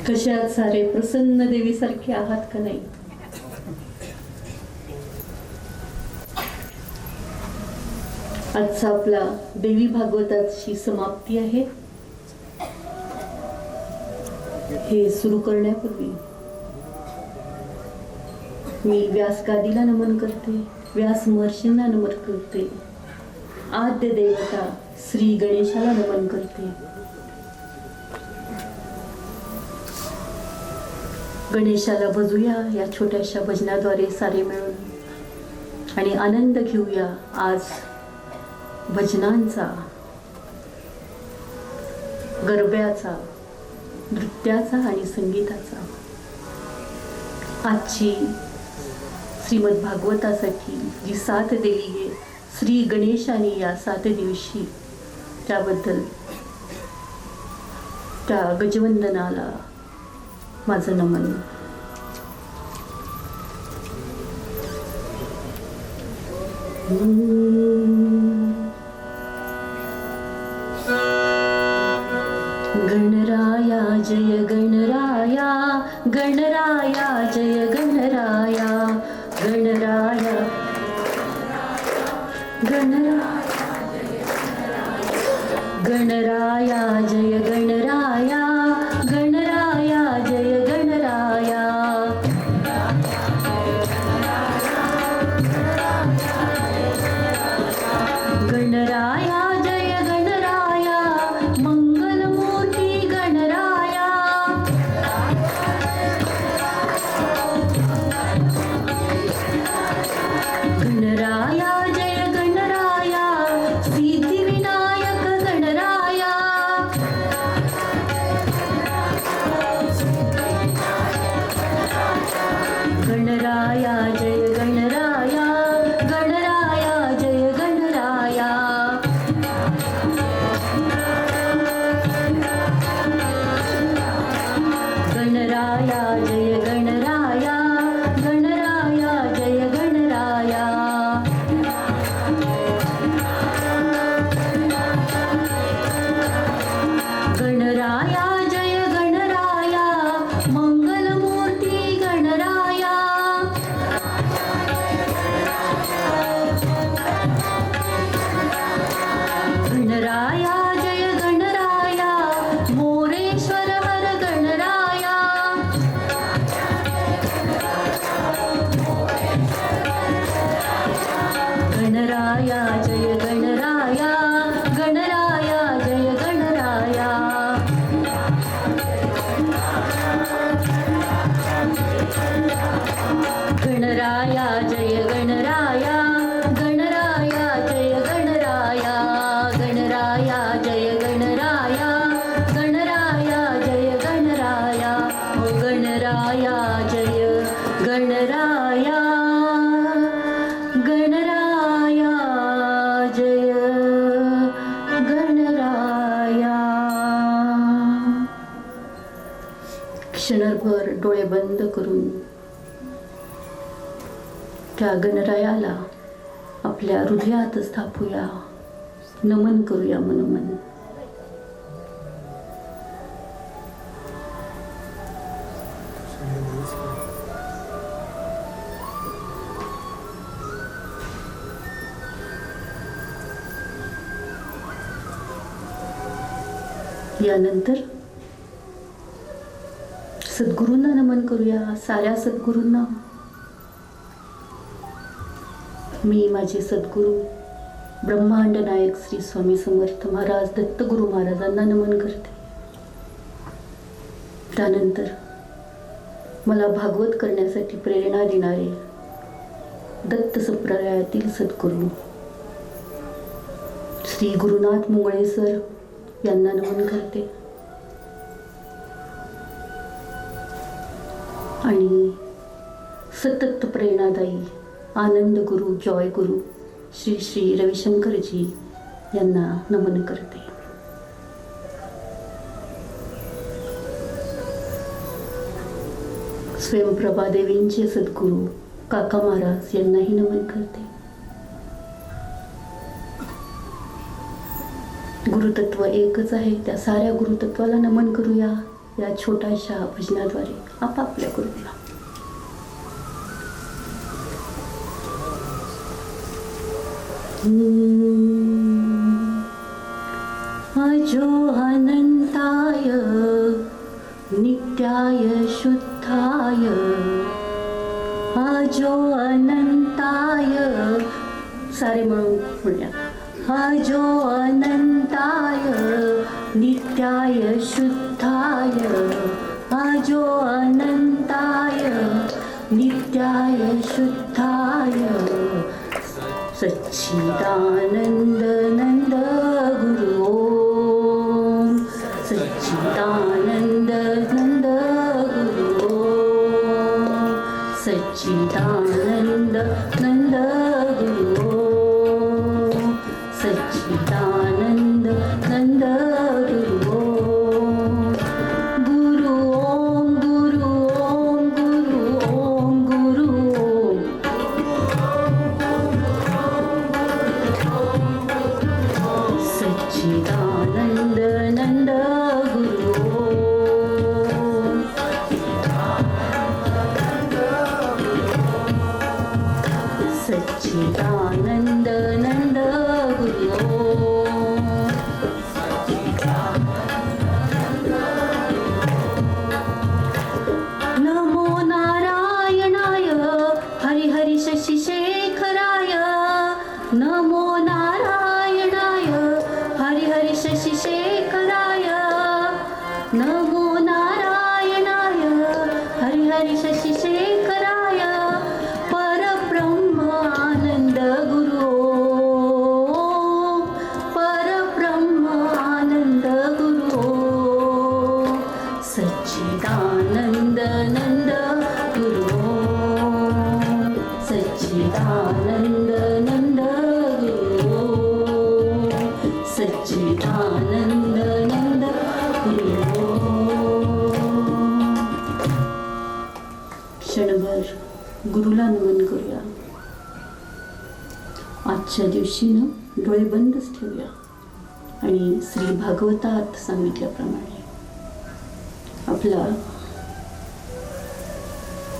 कशात सारे प्रसन्न देवीसारखे आहात का नाही? आजचा आपला देवी भागवताची समाप्ती आहे. हे सुरू करण्यापूर्वी मी व्यासगादीला नमन करते, व्यास महर्षींना नमन करते, आद्य देवता श्री गणेशाला नमन करते. गणेशाला भजूया या छोट्याशा भजनाद्वारे सारे मिळून आणि आनंद घेऊया आज भजनांचा, गरब्याचा, नृत्याचा आणि संगीताचा. आजची श्रीमद भागवतासाठी जी साथ दिली आहे श्री गणेशाने या 7 दिवशी, त्याबद्दल त्या गजवंदनाला माझं नमन. गणराया जय गणराया, गणराया जय गणराया, गणराया गणराया जय गणराया, गणराया जय गणराया. गणराया जय गणराया, मंगलमूर्ती गणराया. गणराया जय गणराया, सिद्धिविनायक गणराया. गणराया जय गणराया, गणराया जय गणराया. गणराया जय गणराया, गणराया जय गणराया. गणराया जय गणराया, मंगलमूर्ती गणराया. गणराया जय गणराया, मोरेश्वर हर गणराया. गणराया जय गणराया, गणराया जय गणराया. गणराया जय गणराया, गणराया जय गणराया. गणराया जय गणराया, गणराया जय गणराया. गणराया जय गणराया, गणराया जय गणराया. क्षणभर डोळे बंद करून त्या गणरायाला आपल्या हृदयात स्थापूया, नमन करूया मनोमन. यानंतर सद्गुरूंना नमन करूया, साऱ्या सद्गुरूंना. मी माझे सद्गुरू ब्रह्मांड नायक श्री स्वामी समर्थ महाराज दत्तगुरु महाराजांना नमन करते. त्यानंतर मला भागवत करण्यासाठी प्रेरणा देणारे दत्त संप्रदायातील सद्गुरू श्री गुरुनाथ मुंगळे सर यांना नमन करते. आणि सतत प्रेरणादायी आनंद गुरु, जॉय गुरु श्री श्री रविशंकरजी यांना नमन करते. स्वयंप्रभा देवींचे सद्गुरू काका महाराज यांनाही नमन करते. गुरुतत्व एकच आहे, त्या साऱ्या गुरुतत्वाला नमन करूया. या छोट्याशा भजनाद्वारे आपापल्या गुरुला. अजो अनंताय नित्याय शुद्धाय, अजो अनंताय, सारे म्हणून म्हणूया. अजो अनंताय नित्याय शुद्धाय, अजो अनंताय नित्याय शुद्धाय, सच्चिदानंद नंद गुरु ओम, सच्चिदानंद नंद गुरु ओम, सच्चिदानंद नंद गुरु ओम, सच्चिदानंद नंद गुरु ओम. गुरु ओम गुरु ओम गुरु ओम गुरु ओम, सच्चिदानंद नंद गुरु ओम, सच्चिदानंद नंद गुरु ओम. नमो नारायणाय हरि हरि शशि शेखराय, नमो नारायणाय हरि हरि शशि शेखराय, नमो नारायणाय हरि हरि शशि शेखराय, परब्रह्म आनंद गुरु ओम, परब्रह्म आनंद गुरु ओम, सच्चिदानंद नंद गुरु ओम, सच्चिदानंद नंद गुरु ओम, सच्चिदानंद नंद गुरु ओम. क्षणभर गुरुला नमन करूया. आजच्या दिवशी ना डोळे बंदच ठेवूया आणि श्री भागवतात सांगितल्याप्रमाणे आपला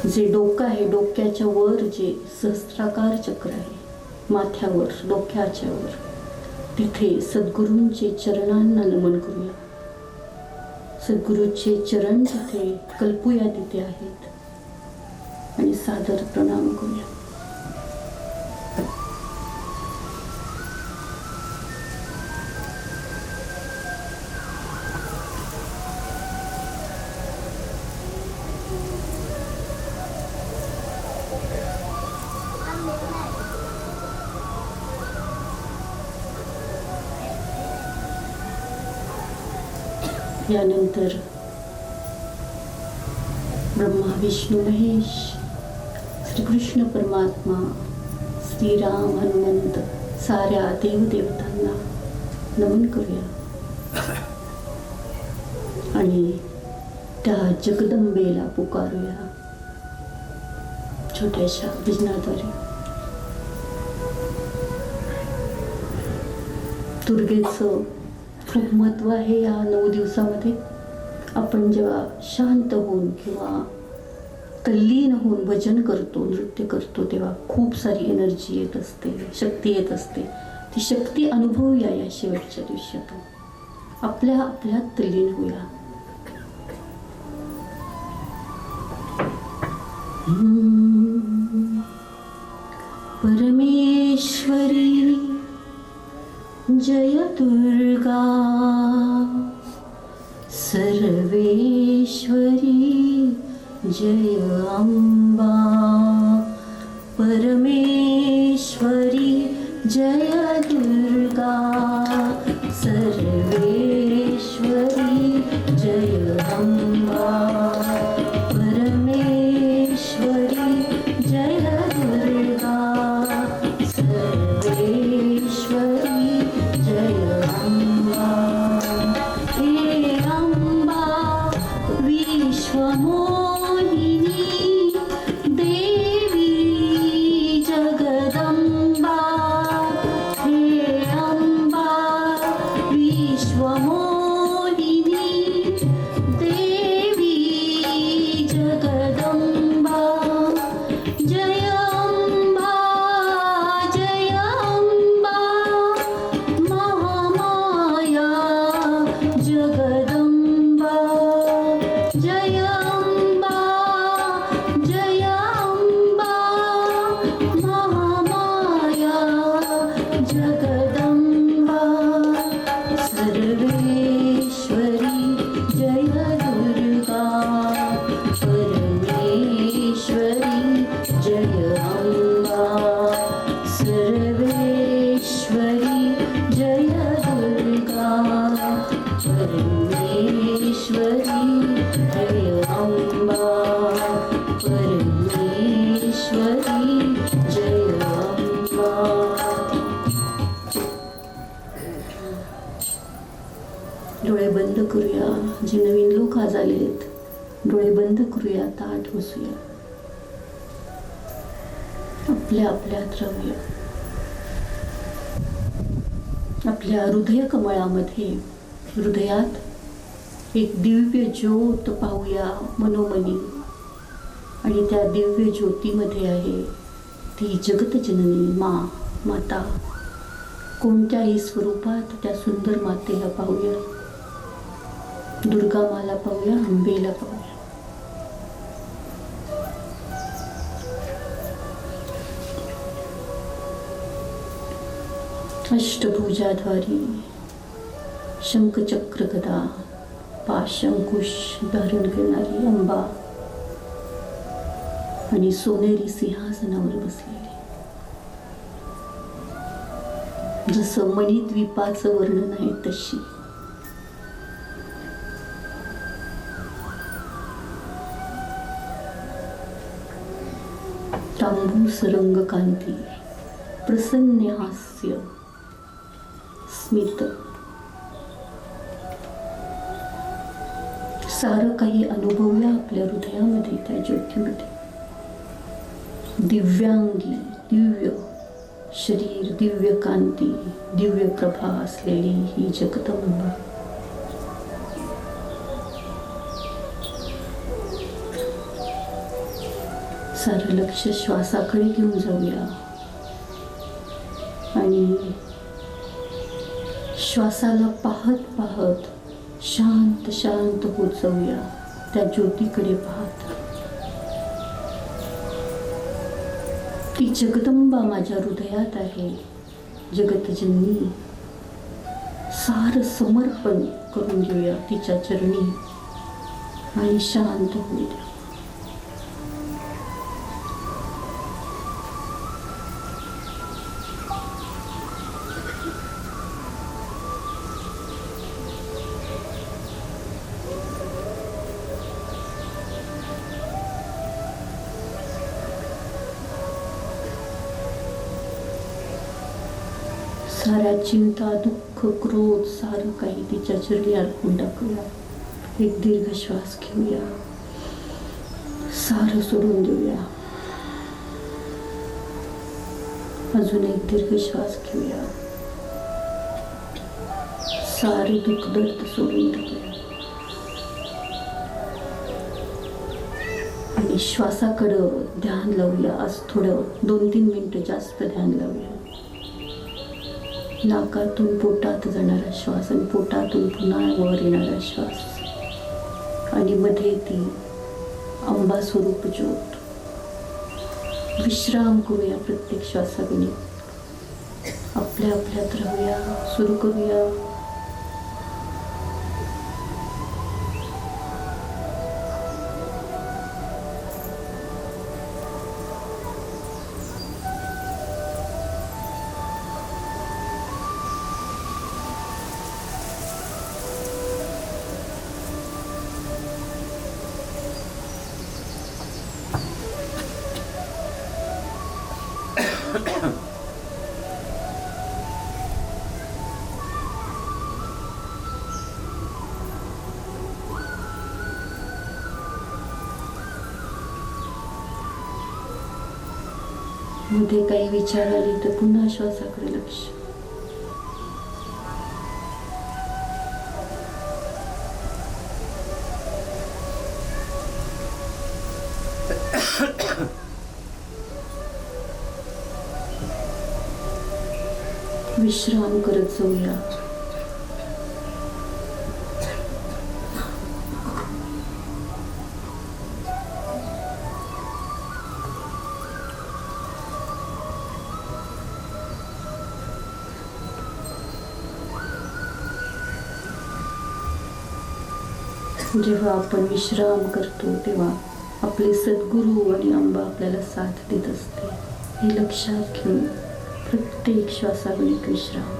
जे डोकं आहे, डोक्याच्या वर जे सहस्राकार चक्र आहे, माथ्यावर डोक्याच्या वर, तिथे सद्गुरूंचे चरणांना नमन करूया. सद्गुरूचे चरण तिथे कल्पूया तिथे आहेत आणि सादर प्रणाम करूया. यानंतर ब्रह्मा विष्णू महेश, श्रीकृष्ण परमात्मा, श्रीराम, हनुमंत, साऱ्या देवदेवतांना नमन करूया आणि त्या जगदंबेला पुकारूया छोट्याशा भजनाद्वारे. दुर्गेचं खूप महत्त्व आहे. या 9 दिवसामध्ये आपण जेव्हा शांत होऊन किंवा तल्लीन होऊन भजन करतो, नृत्य करतो, तेव्हा खूप सारी एनर्जी येत असते, शक्ती येत असते. ती शक्ती अनुभवूया या शेवटच्या दिवसातून. आपल्यात तल्लीन होऊया. परमेश्वरी जय दुर्गा, सर्वेश्वरी जय अम्बा, परमेश्वरी जय दुर्गा, सर्वेश्वरी जय अम्बा, परमेश्वरी जय दुर्गा, सर्वेश्वरी जय अम्बा. हे अम्बा विश्वमोहिनी देवी जगदम्बा, हे अम्बा विश्वमोहिनी देवी डोळे बंद करूया. जे नवीन लोक आज आले आहेत, डोळे बंद करूया, ताठ बसूया, आपल्या आपल्यात राहूया. आपल्या हृदय कमळामध्ये, हृदयात एक दिव्य ज्योत पाहूया मनोमनी. आणि त्या दिव्य ज्योतीमध्ये आहे ती जगतजननी माता. कोणत्याही स्वरूपात त्या सुंदर मातेला पाहूया. दुर्गा माला पाहूया, अंबेला पाहूया. अष्टभुजाधारी, शंखचक्र गदा, पाश अंकुश धारण करणारी अंबा आणि सोनेरी सिंहासनावर बसलेली. जसं मणिद्वीपाचं वर्णन आहे तशी. तांबूस रंग कांती, प्रसन्न हास्य, स्मित, सारं काही अनुभवलं आपल्या हृदयामध्ये, त्या ज्योतीमध्ये. दिव्यांगी, दिव्य शरीर, दिव्य कांती, दिव्य प्रभा असलेली ही जगदंबा. सारं लक्ष श्वासाकडे घेऊन जाऊया आणि श्वासाला पाहत पाहत शांत शांत होत जाऊया, त्या ज्योतीकडे पाहत. ती जगदंबा माझ्या हृदयात आहे, जगतजननी. सारं समर्पण करून घेऊया तिच्या चरणी आणि शांत होऊ द्या. साऱ्या चिंता, दुःख, क्रोध सारं काही तिच्या चरणी अर्पण टाकूया. एक दीर्घ श्वास घेऊया, सारं सोडून देऊया. अजून एक दीर्घ श्वास घेऊया, सारे दुःख दर्द सोडून टाकूया. आणि श्वासाकडं ध्यान लावूया. आज थोडं 2-3 मिनिटं जास्त ध्यान लावूया. नाकातून पोटात जाणारा श्वास आणि पोटातून पुन्हा वर येणारा श्वास आणि मध्ये ती अंबा स्वरूप ज्योत. विश्राम करूया प्रत्येक श्वासावेळी. आपल्या आपल्यात राहूया. सुरू करूया. मध्ये काही विचार आले तर पुन्हा श्वासाकडे लक्ष. विश्राम करत जाऊया. जेव्हा आपण विश्राम करतो तेव्हा आपले सद्गुरू आणि अंबा आपल्याला साथ देत असते. हे लक्षात घेऊन प्रत्येक श्वासावेळी विश्राम.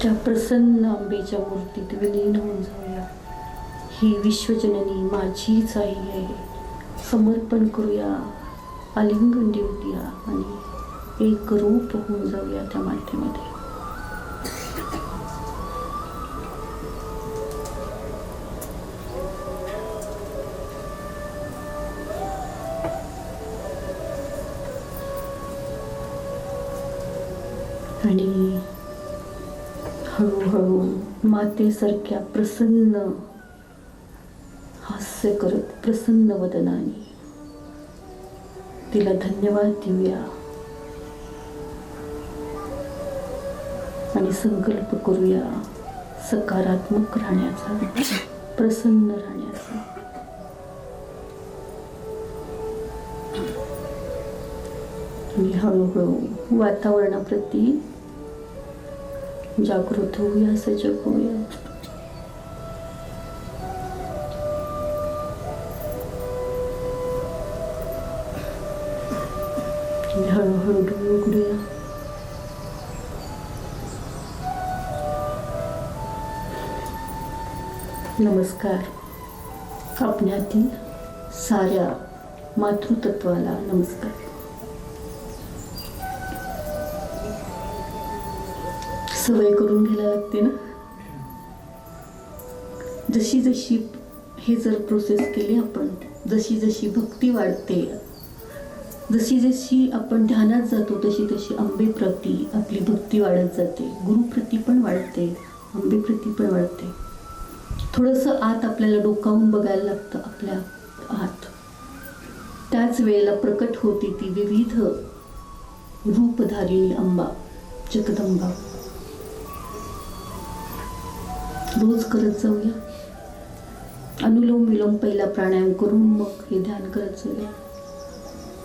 त्या प्रसन्न अंबेच्या मूर्तीत विलीन होऊन जाऊया. ही विश्वजननी माझीच आई आहे, समर्पण करूया, आलिंगन देऊया आणि एक रूप होऊन जाऊया त्या मातेमध्ये. आणि हळूहळू मातेसारख्या प्रसन्न हास्य करत प्रसन्न वदनाने तिला धन्यवाद देऊया आणि संकल्प करूया सकारात्मक राहण्याचा, प्रसन्न राहण्याचा. आणि हळूहळू वातावरणाप्रती जागृत होऊया, सजग होऊया. हळूहळू डोळे उघडूया. नमस्कार. आपल्यातील साऱ्या मातृतत्वाला नमस्कार. सवय करून घ्यायला लागते ना. जशी जशी हे जर प्रोसेस केली आपण, जशी जशी भक्ती वाढते, जशी जशी आपण ध्यानात जातो, तशी तशी अंबेप्रती आपली भक्ती वाढत जाते. गुरुप्रती पण वाढते, अंबेप्रती पण वाढते. थोडंसं आत आपल्याला डोकावून बघायला लागतं आपल्या आत. त्याच वेळेला प्रकट होते ती विविध रूपधारिणी अंबा, जगदंबा. रोज करत जाऊया. अनुलोम विलोम पहिला प्राणायाम करून मग हे ध्यान करत जाऊया.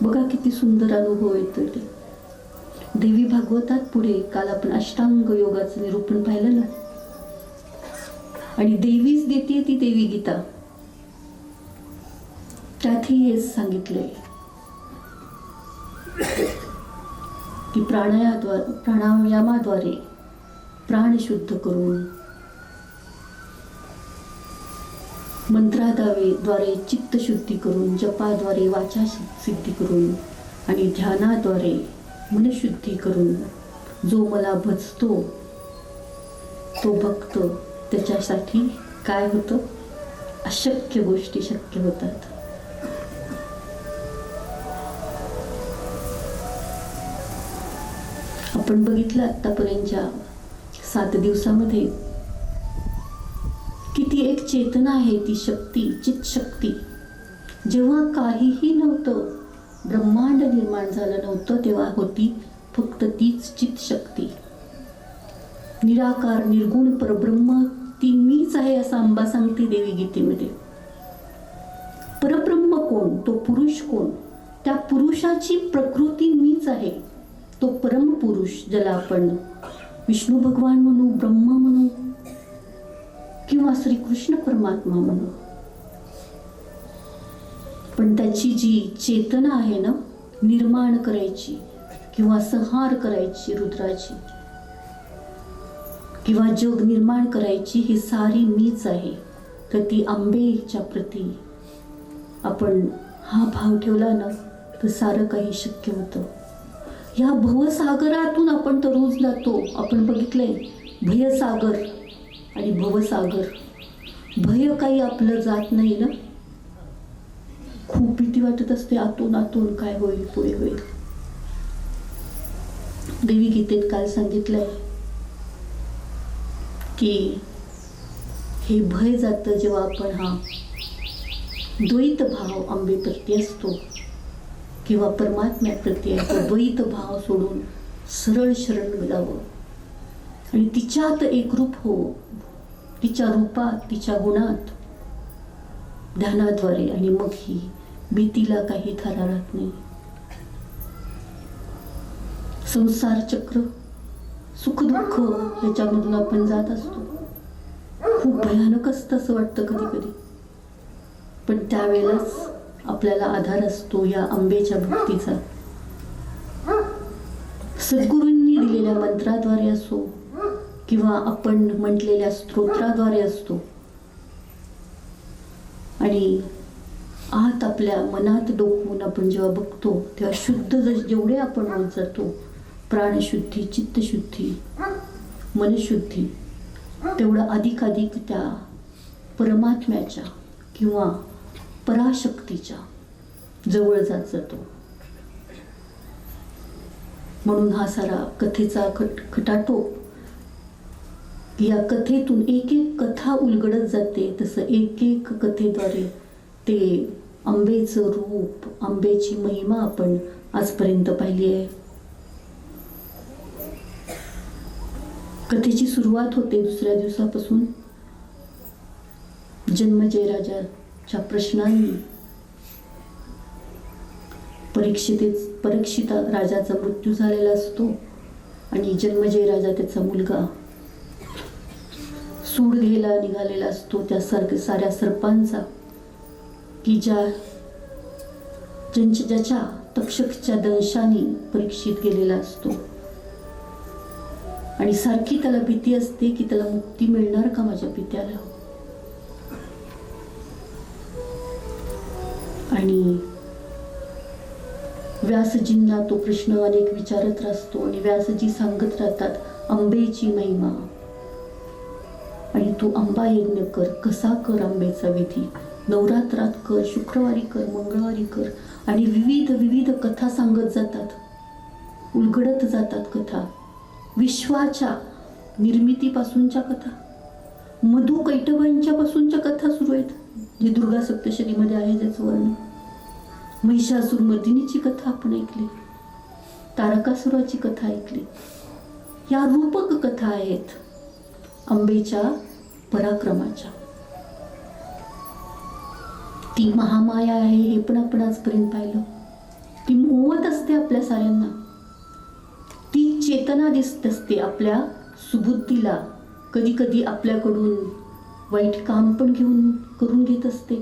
बघा किती सुंदर अनुभव येतो ते. देवी भागवतात पुढे काल आपण अष्टांग योगाचं निरूपण पाहिलं ना. आणि देवीच देते ती देवी गीता. त्यातही हेच सांगितलंय की प्राणायामाद्वारे प्राण शुद्ध करून, मंत्राद्वारे चित्त शुद्धी करून, जपाद्वारे वाचा सिद्धी करून आणि ध्यानाद्वारे मनशुद्धी करून जो मला भजतो तो भक्त, त्याच्यासाठी काय होतं, अशक्य गोष्टी शक्य होतात. आपण बघितलं आतापर्यंतच्या 7 दिवसामध्ये किती एक चेतना आहे, ती शक्ती, चित शक्ती. जेव्हा काहीही नव्हतं, ब्रह्मांड निर्माण झालं नव्हतं, तेव्हा होती फक्त तीच चित शक्ती. निराकार निर्गुण परब्रह्म ती मीच आहे असं अंबा सांगते देवी गीतेमध्ये. परब्रह्म कोण, तो पुरुष कोण, त्या पुरुषाची प्रकृती मीच आहे. तो परम पुरुष, ज्याला आपण विष्णू भगवान म्हणू, ब्रह्मा म्हणू किंवा श्रीकृष्ण परमात्मा म्हणू. पण त्याची जी चेतना आहे ना, निर्माण करायची किंवा संहार करायची रुद्राची किंवा जग निर्माण करायची, ही सारी मीच आहे. तर ती अंबेच्या प्रती आपण हा भाव ठेवला ना, तर सारं काही शक्य होतं. या भवसागरातून आपण तर रोज जातो. आपण बघितलंय भयसागर आणि भवसागर. भय काही आपलं जात नाही ना. खूप भीती वाटत असते आतून आतून, काय होईल पुढे होईल. देवी गीतेत काल सांगितलंय की हे भय जातं जेव्हा आपण हा द्वैत भाव अंबेप्रती असतो किंवा परमात्म्याप्रती आहे. तो द्वैत भाव सोडून सरळ शरण जावं आणि तिच्यात एकरूप हो, तिच्या रूपात, तिच्या गुणात, ध्यानाद्वारे. आणि मग ही भीतीला काही थारा राहत नाही. संसार चक्र, सुख दुःख ह्याच्यामधून आपण जात असतो. खूप भयानक असतं असं वाटतं कधी कधी, पण त्यावेळेलाच आपल्याला आधार असतो या अंबेच्या भक्तीचा. सद्गुरूंनी दिलेल्या मंत्राद्वारे असो किंवा आपण म्हटलेल्या स्तोत्राद्वारे असतो. आणि आत आपल्या मनात डोकवून आपण जेव्हा बघतो तेव्हा शुद्ध जेवढे आपण होत जातो, प्राणशुद्धी, चित्तशुद्धी, मनशुद्धी, तेवढं अधिकाधिक त्या परमात्म्याच्या किंवा पराशक्तीच्या जवळ जात जातो. म्हणून हा सारा कथेचा खटाटोप, या कथेतून एक एक कथा उलगडत जाते. तसं एक एक कथेद्वारे ते आंबेचं रूप, आंब्याची महिमा आपण आजपर्यंत पाहिली आहे. कथेची सुरुवात होते दुसऱ्या दिवसापासून जन्मेजय राजाच्या प्रश्नांनी. परीक्षित राजाचा मृत्यू झालेला असतो आणि जन्मेजय राजा, त्याचा मुलगा, सूड घ्यायला निघालेला असतो त्या साऱ्या सर्पांचा, की ज्याच्या तक्षकच्या दंशाने परीक्षित गेलेला असतो. आणि सारखी त्याला भीती असते की त्याला मुक्ती मिळणार का माझ्या पित्याला. आणि व्यासजींना तो प्रश्न अनेक विचारत असतो आणि व्यासजी सांगत राहतात आंबेची महिमा. आणि तू आंबा यज्ञ कर, कसा कर आंब्याचा विधी, नवरात्रात कर, शुक्रवारी कर, मंगळवारी कर. आणि विविध कथा सांगत जातात, उलगडत जातात कथा. विश्वाच्या निर्मितीपासूनच्या कथा, मधु कैटभांच्या पासूनच्या कथा सुरू आहेत, जी दुर्गा सप्तशतीमध्ये आहे ज्याचं वर्णन. महिषासुर मर्दिनीची कथा आपण ऐकली, तारकासुराची कथा ऐकली. या रूपक कथा आहेत आंबेच्या पराक्रमाच्या. ती महामाया आहे हे पण आपण आजपर्यंत पाहिलं. ती मोहत असते आपल्या साऱ्यांना, ती चेतना दिसत असते आपल्या सुबुद्धीला. कधी कधी आपल्याकडून वाईट काम पण करून घेत असते,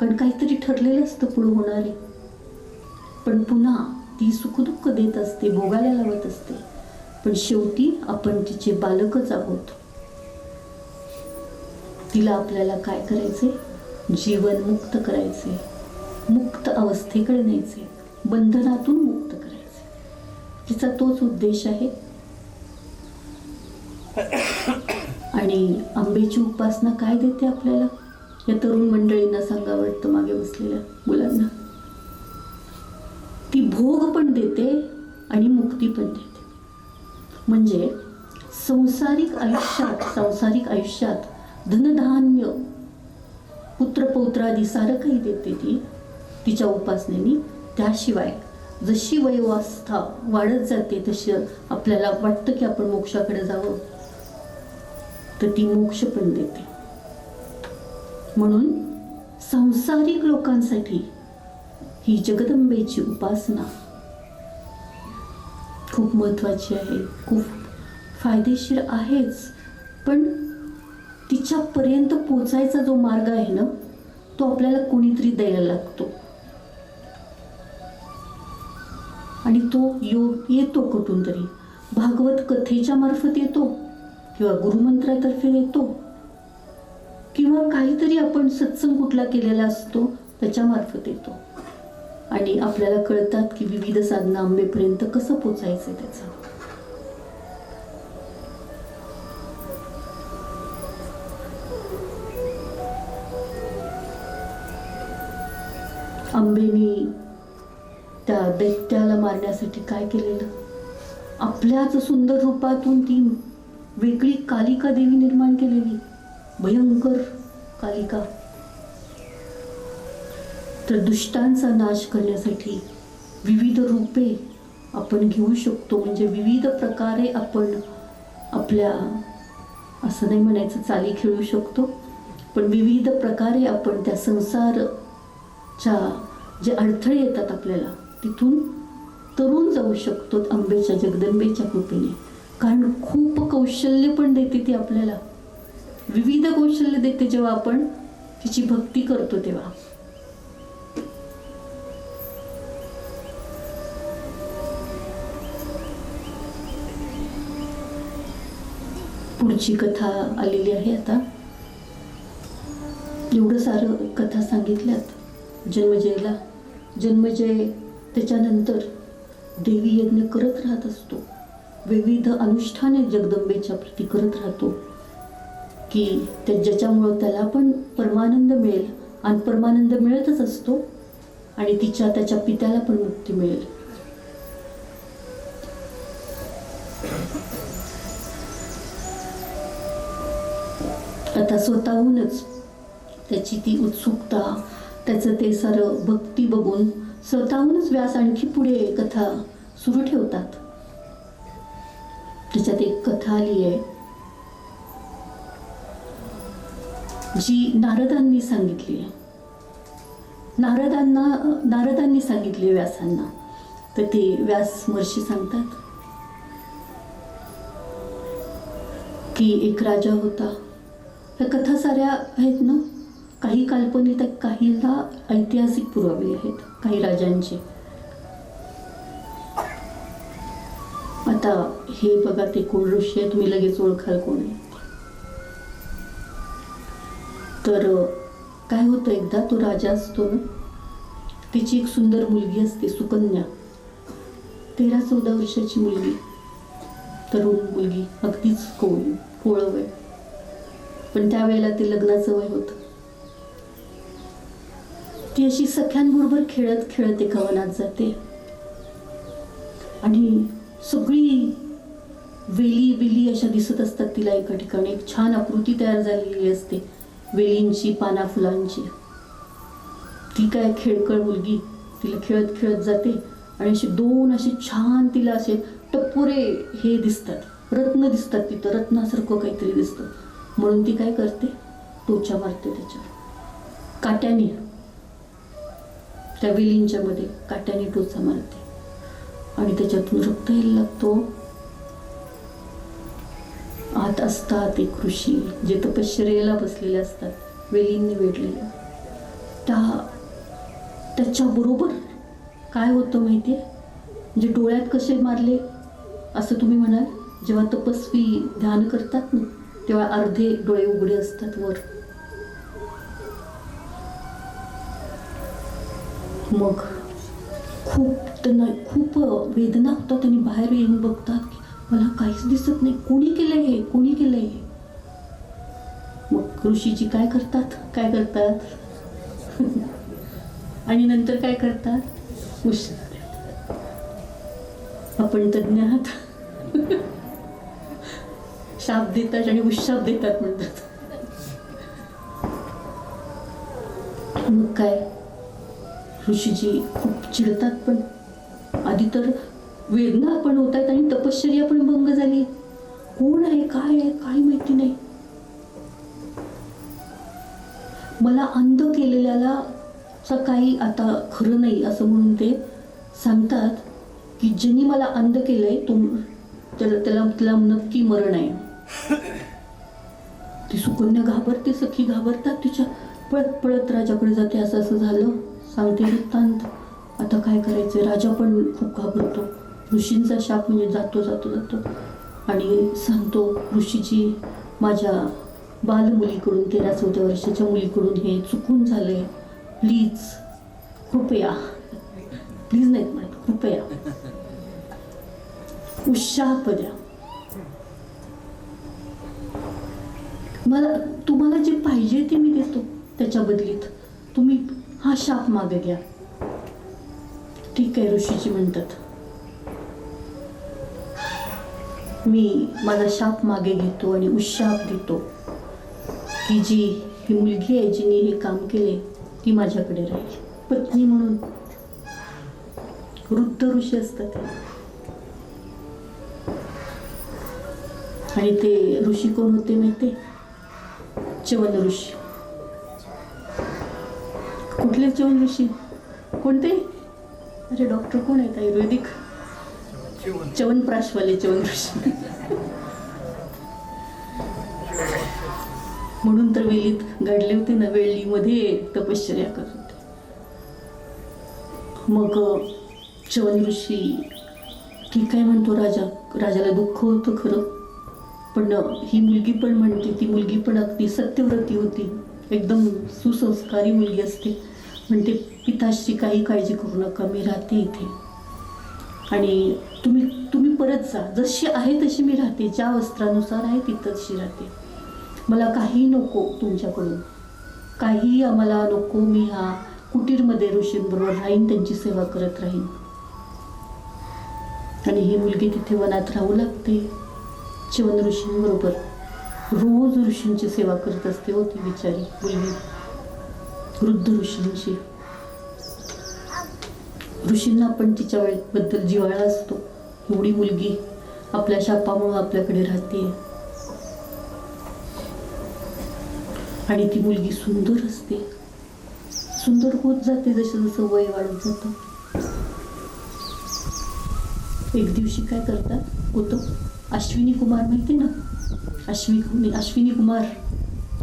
कारण काहीतरी ठरलेलं असतं पुढं होणारे. पण पुन्हा ती सुखदुःख देत असते, भोगायला लावत असते. पण शेवटी आपण तिचे बालकच आहोत. तिला आपल्याला काय करायचे, जीवन मुक्त करायचे, मुक्त अवस्थेकडे न्यायचे, बंधनातून मुक्त करायचे. तिचा तोच उद्देश आहे. आणि आंबेची उपासना काय देते आपल्याला, या तरुण मंडळींना सांगावं वाटतं, मागे बसलेल्या मुलांना. ती भोग पण देते आणि मुक्ती पण देते. म्हणजे सांसारिक आयुष्यात धनधान्य, पुत्रपौत्रादी सारं काही देते ती तिच्या उपासनेने. त्याशिवाय जशी वयोवस्था वाढत जाते तशी आपल्याला वाटतं की आपण मोक्षाकडे जावं, तर ती मोक्ष पण देते. म्हणून सांसारिक लोकांसाठी ही जगदंबेची उपासना खूप महत्त्वाची आहे, खूप फायदेशीर आहेच. पण तिच्यापर्यंत पोचायचा जो मार्ग आहे ना, तो आपल्याला कोणीतरी द्यायला लागतो. आणि तो योग येतो कुठून तरी, भागवत कथेच्या मार्फत येतो, किंवा गुरुमंत्रातर्फे येतो, किंवा काहीतरी आपण सत्संग कुठला केलेला असतो त्याच्या मार्फत येतो. आणि आपल्याला कळतात की विविध साधना आंबेपर्यंत कसं पोचायचं त्याचं. आंबेनी त्या दैत्याला मारण्यासाठी काय केलेलं, आपल्याच सुंदर रूपातून ती वेगळी कालिका देवी निर्माण केलेली, भयंकर कालिका. तर दुष्टांचा नाश करण्यासाठी विविध रूपे आपण घेऊ शकतो. म्हणजे विविध प्रकारे आपण आपल्या, असं नाही म्हणायचं चाली खेळू शकतो, पण विविध प्रकारे आपण त्या संसारच्या जे अडथळे येतात आपल्याला, तिथून तरून जाऊ शकतो आंबेच्या, जगदंबेच्या कृपेने. कारण खूप कौशल्य पण देते ती आपल्याला, विविध कौशल्य देते जेव्हा आपण तिची भक्ती करतो तेव्हा. पुढची कथा आलेली आहे. आता एवढं सारं कथा सांगितल्यात. जन्मजय त्याच्यानंतर देवी यज्ञ करत राहत असतो, विविध अनुष्ठाने जगदंबेच्या प्रती करत राहतो की ज्याच्यामुळं त्याला पण परमानंद मिळेल, आणि परमानंद मिळतच असतो आणि त्याच्या पित्याला पण मुक्ती मिळेल. आता स्वतःहूनच त्याची ती उत्सुकता, त्याचं ते सारं भक्ती बघून स्वतःहूनच व्यास आणखी पुढे कथा सुरू ठेवतात. त्याच्यात एक कथा आली आहे जी नारदांनी सांगितली आहे. नारदांनी सांगितले व्यासांना. तर ते व्यास महर्षी सांगतात की एक राजा होता. ह्या कथा साऱ्या आहेत ना, काही काल्पनिक, काहीला ऐतिहासिक पुरावे आहेत काही राजांचे. आता हे बघा, ते कोण ऋषी आहे, तुम्ही लगेच ओळखाल कोण आहे. तर काय होतं, एकदा तो राजा असतो ना, तिची एक सुंदर मुलगी असते, सुकन्या. 13-14 वर्षाची मुलगी, तरुण मुलगी, अगदीच कोवळं वय. पण त्यावेळेला ते लग्नाचं वय होतं. ती अशी सख्यांबरोबर खेळत खेळत एका वनात जाते आणि सगळी वेली अशा दिसत असतात तिला. एका ठिकाणी एक छान आकृती तयार झालेली असते वेलींची, पाना फुलांची. ती काय खेळकळ मुलगी, तिला खेळत खेळत जाते आणि असे दोन असे छान तिला असे टपोरे हे दिसतात, रत्न दिसतात तिथं, रत्नासारखं काहीतरी दिसतं. म्हणून ती काय करते, टोचा मारते त्याच्यावर काट्याने, त्या वेलींच्या मध्ये काट्याने टोचा मारते आणि त्याच्यातून रक्त यायला लागतो. आत असतात एक ऋषी, जे तपश्चर्येला बसलेले असतात, वेलींनी वेढलेले. त्याच्या बरोबर काय होतं माहितीये, म्हणजे डोळ्यात कसे मारले असं तुम्ही म्हणाल. जेव्हा तपस्वी ध्यान करतात ना, तेव्हा अर्धे डोळे उघडे असतात वर. मग त्यांना खूप वेदना होतात. त्यांनी बाहेर येऊन बघतात की मला काहीच दिसत नाही, कोणी केलंय हे. मग ऋषीजी काय करतात आणि नंतर काय करतात, आपण तज्ञ आहात, शाप देतात आणि उशाप देतात म्हणतात. मग काय, ऋषीजी खूप चिडतात. पण आधी तर वेदना पण होत आहेत आणि तपश्चर्या पण भंग झाली. कोण आहे, काय माहिती नाही. मला अंध केलेल्याला काही आता खरं नाही असं म्हणून ते सांगतात की ज्यांनी मला अंध केलंय त्याला नक्की मरण आहे. ती सुकन्या घाबरते, सखी घाबरतात, तिच्या पळत राजाकडे जाते. असं झालं, सांगते वृत्तांत. आता काय करायचं, राजा पण खूप घाबरतो. ऋषींचा शाप म्हणजे जातो आणि सांगतो, ऋषीजी माझ्या बालमुलीकडून, 13-14 वर्षाच्या मुलीकडून हे चुकून झालंय, प्लीज कृपया, प्लीज नाही म्हणत, कृपया उशाप द्या. तुम्हाला जे पाहिजे ते मी देतो, त्याच्या बदलीत तुम्ही हा शाप मागे घ्या. ठीक आहे, ऋषीजी म्हणतात, मी माझा शाप मागे घेतो आणि उशाप देतो की ही मुलगी आहे जिने हे काम केले ती माझ्याकडे राहील पत्नी म्हणून. वृद्ध ऋषी असतात आणि ते ऋषी कोण होते माहिती, च्यवन ऋषी. कुठले च्यवन ऋषी, कोणते, अरे डॉक्टर कोण आहेत आयुर्वेदिक, च्यवनप्राशवाले च्यवन ऋषी. म्हणून तर वेलीत घडले होते ना, वेलीमध्ये तपश्चर्या करत होते. मग च्यवन ऋषी ठीक आहे म्हणतो. राजाला दुःख होतं खरं, पण ही मुलगी पण म्हणते, ती मुलगी पण अगदी सत्यव्रती होती, एकदम सुसंस्कारी मुलगी असते. म्हणते पिताश्री काही काळजी करू नका, मी राहते इथे आणि तुम्ही परत जा, जशी आहे तशी मी राहते, ज्या वस्त्रानुसार आहे ती तशी राहते, मला काही नको तुमच्याकडून, काही आम्हाला नको, मी ह्या कुटीरमध्ये ऋषींबरोबर राहीन, त्यांची सेवा करत राहीन. आणि ही मुलगी तिथे वनात राहू लागते, च्यवन ऋषींबरोबर रोज ऋषींची सेवा करत असते. होती बिचारी मुलगी, वृद्ध ऋषींची. ऋषींना पण तिच्या बद्दल जिव्हाळा असतो, एवढी मुलगी आपल्या शापामुळे आपल्याकडे राहते. आणि ती मुलगी सुंदर असते, सुंदर होत जाते जसं जसं वय वाढत जातं. एक दिवशी काय करतात होतं, अश्विनी कुमार माहिती ना, अश्विनी कुमार,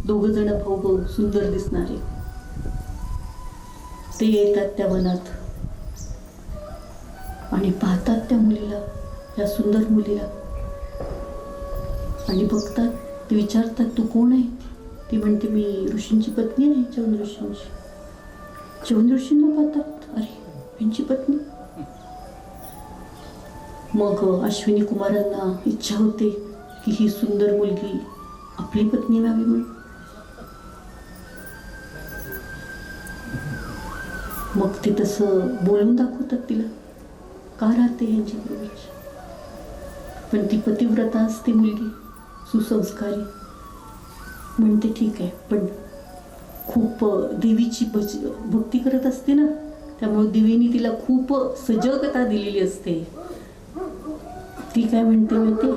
दोघ जण भाऊ भाऊ सुंदर दिसणारे, ते येतात त्या वनात आणि पाहतात त्या मुलीला, या सुंदर मुलीला, आणि बघतात. ते विचारतात, तू कोण आहे? ती म्हणते, मी ऋषींची पत्नी आहे, च्यवन ऋषींची. च्यवन ऋषींना पाहतात, अरे यांची पत्नी. मग अश्विनी कुमारांना इच्छा होते की ही सुंदर मुलगी आपली पत्नी व्हावी म्हणून. मग ते तसं बोलून दाखवतात तिला, का राहते यांची बरोबर. पण ती पतिव्रता असते मुलगी, सुसंस्कारी. म्हणते ठीक आहे, पण खूप देवीची भक्ती करत असते ना, त्यामुळे देवीने तिला खूप सजगता दिलेली असते. ती काय म्हणते माहिती,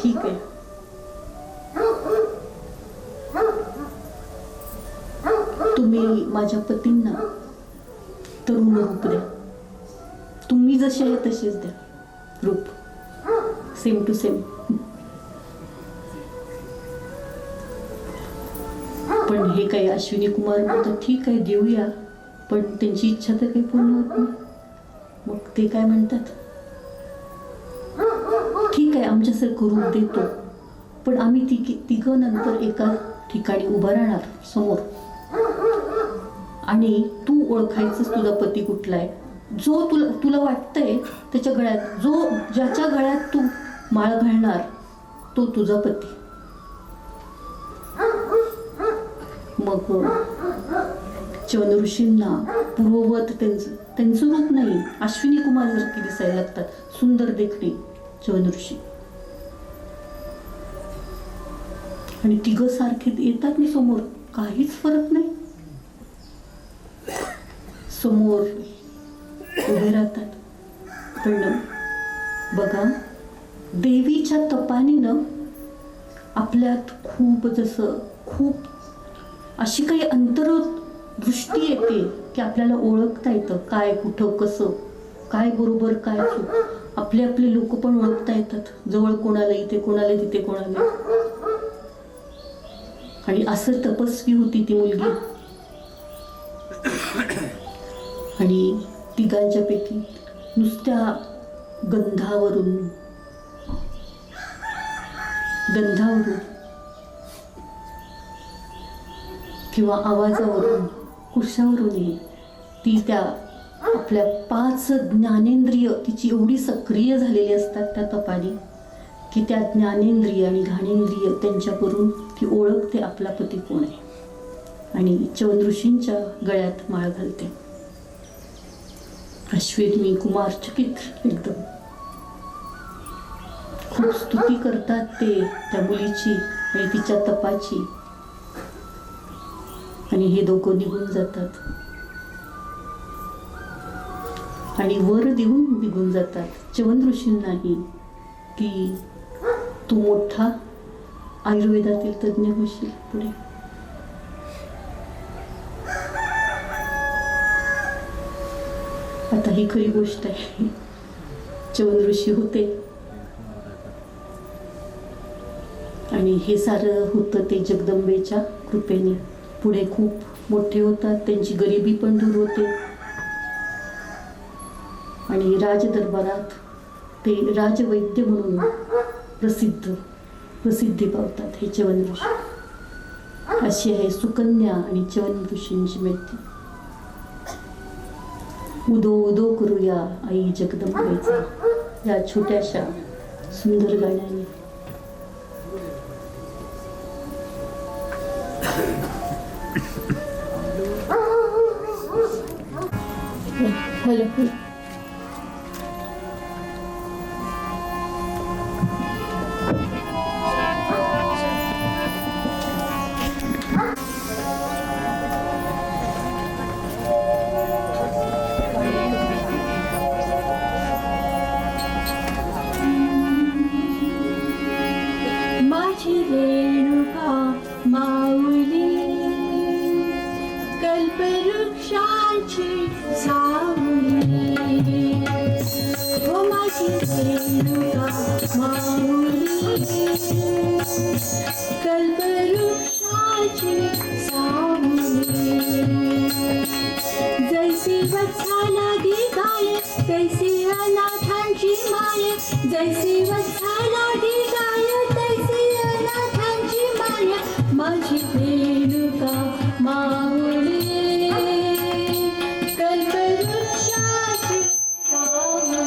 ठीक आहे, तुम्ही माझ्या पतींना तरुण रूप द्या, तुम्ही जसे आहे तसेच द्या रूप, सेम टू सेम. पण हे काही अश्विनी कुमार म्हणतात, ठीक आहे देऊया, पण त्यांची इच्छा तर काही पूर्ण होत नाही. मग ते काय म्हणतात, ठीक आहे आमच्यासारखं रूप देतो, पण आम्ही तिघं नंतर एका ठिकाणी उभं राहणार समोर, आणि तू ओळखायचंच तुझा पती कुठला आहे, जो तुला वाटतंय त्याच्या गळ्यात, ज्याच्या गळ्यात तू माळ घालणार तो तुझा पती. मग च्यवन ऋषींना पूर्ववत त्यांचं रूप नाही, अश्विनी कुमार सारखे दिसायला लागतात, सुंदर देखणे च्यवन ऋषी. आणि तिघं सारखे येतात ना समोर, काहीच फरक नाही, समोर उभे राहतात. पण बघा, देवीच्या तपानीनं आपल्यात खूप अशी काही अंतर्दृष्टी येते की आपल्याला ओळखता येतं, काय कुठं कसं, काय बरोबर काय चूक. आपले लोक पण ओळखता येतात, जवळ कोणाला इथे कोणाला तिथे कोणाला. आणि असं तपस्वी होती ती मुलगी. आणि तिघांच्या पैकी नुसत्या गंधावरून किंवा आवाजावरून, कुशावरूनही ती त्या आपल्या 5 ज्ञानेंद्रिय तिची एवढी सक्रिय झालेली असतात त्या तपाने, की त्या ज्ञानेंद्रिय आणि घाणेंद्रिय त्यांच्यावरून ती ओळखते आपला पती कोण आहे, आणि च्यवन ऋषींच्या गळ्यात माळ घालते. अश्विनी कुमार चकित एकदम, खूप स्तुती करतात ते त्या मुलीची आणि तिच्या तपाची. आणि हे दोघं निघून जातात आणि वर देऊन निघून जातात च्यवन ऋषींनाही, की तू मोठा आयुर्वेदातील तज्ञ होशील पुढे. आता ही खरी गोष्ट आहे, च्यवन ऋषी होते आणि हे सारं होतं ते जगदंबेच्या कृपेने. पुढे खूप मोठे होतात, त्यांची गरिबी पण दूर होते आणि राजदरबारात ते राजवैद्य म्हणून प्रसिद्ध प्रसिद्धी पावतात हे च्यवन ऋषी. अशी आहे सुकन्या आणि च्यवन ऋषींची मैत्री. उदो उदो करूया आई जगदंबेचा या छोट्याशा सुंदर गाण्याने. हॅलो. माझी रेणुका माऊली कल्पवृक्षाची सावली. ओ माझी रेणुका माऊली कल्पवृक्षाची सावली. जैसी वत्साला दी गाय तैसी अनाथांची माय. जैसी वत्साला दी गाय तैसी अनाथांची माय. माझी रेणुका माऊली कल्पवृक्षाची सावली.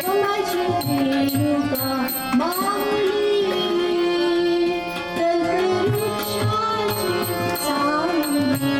ओ माझी रेणुका माऊली कल्पवृक्षाची सावली.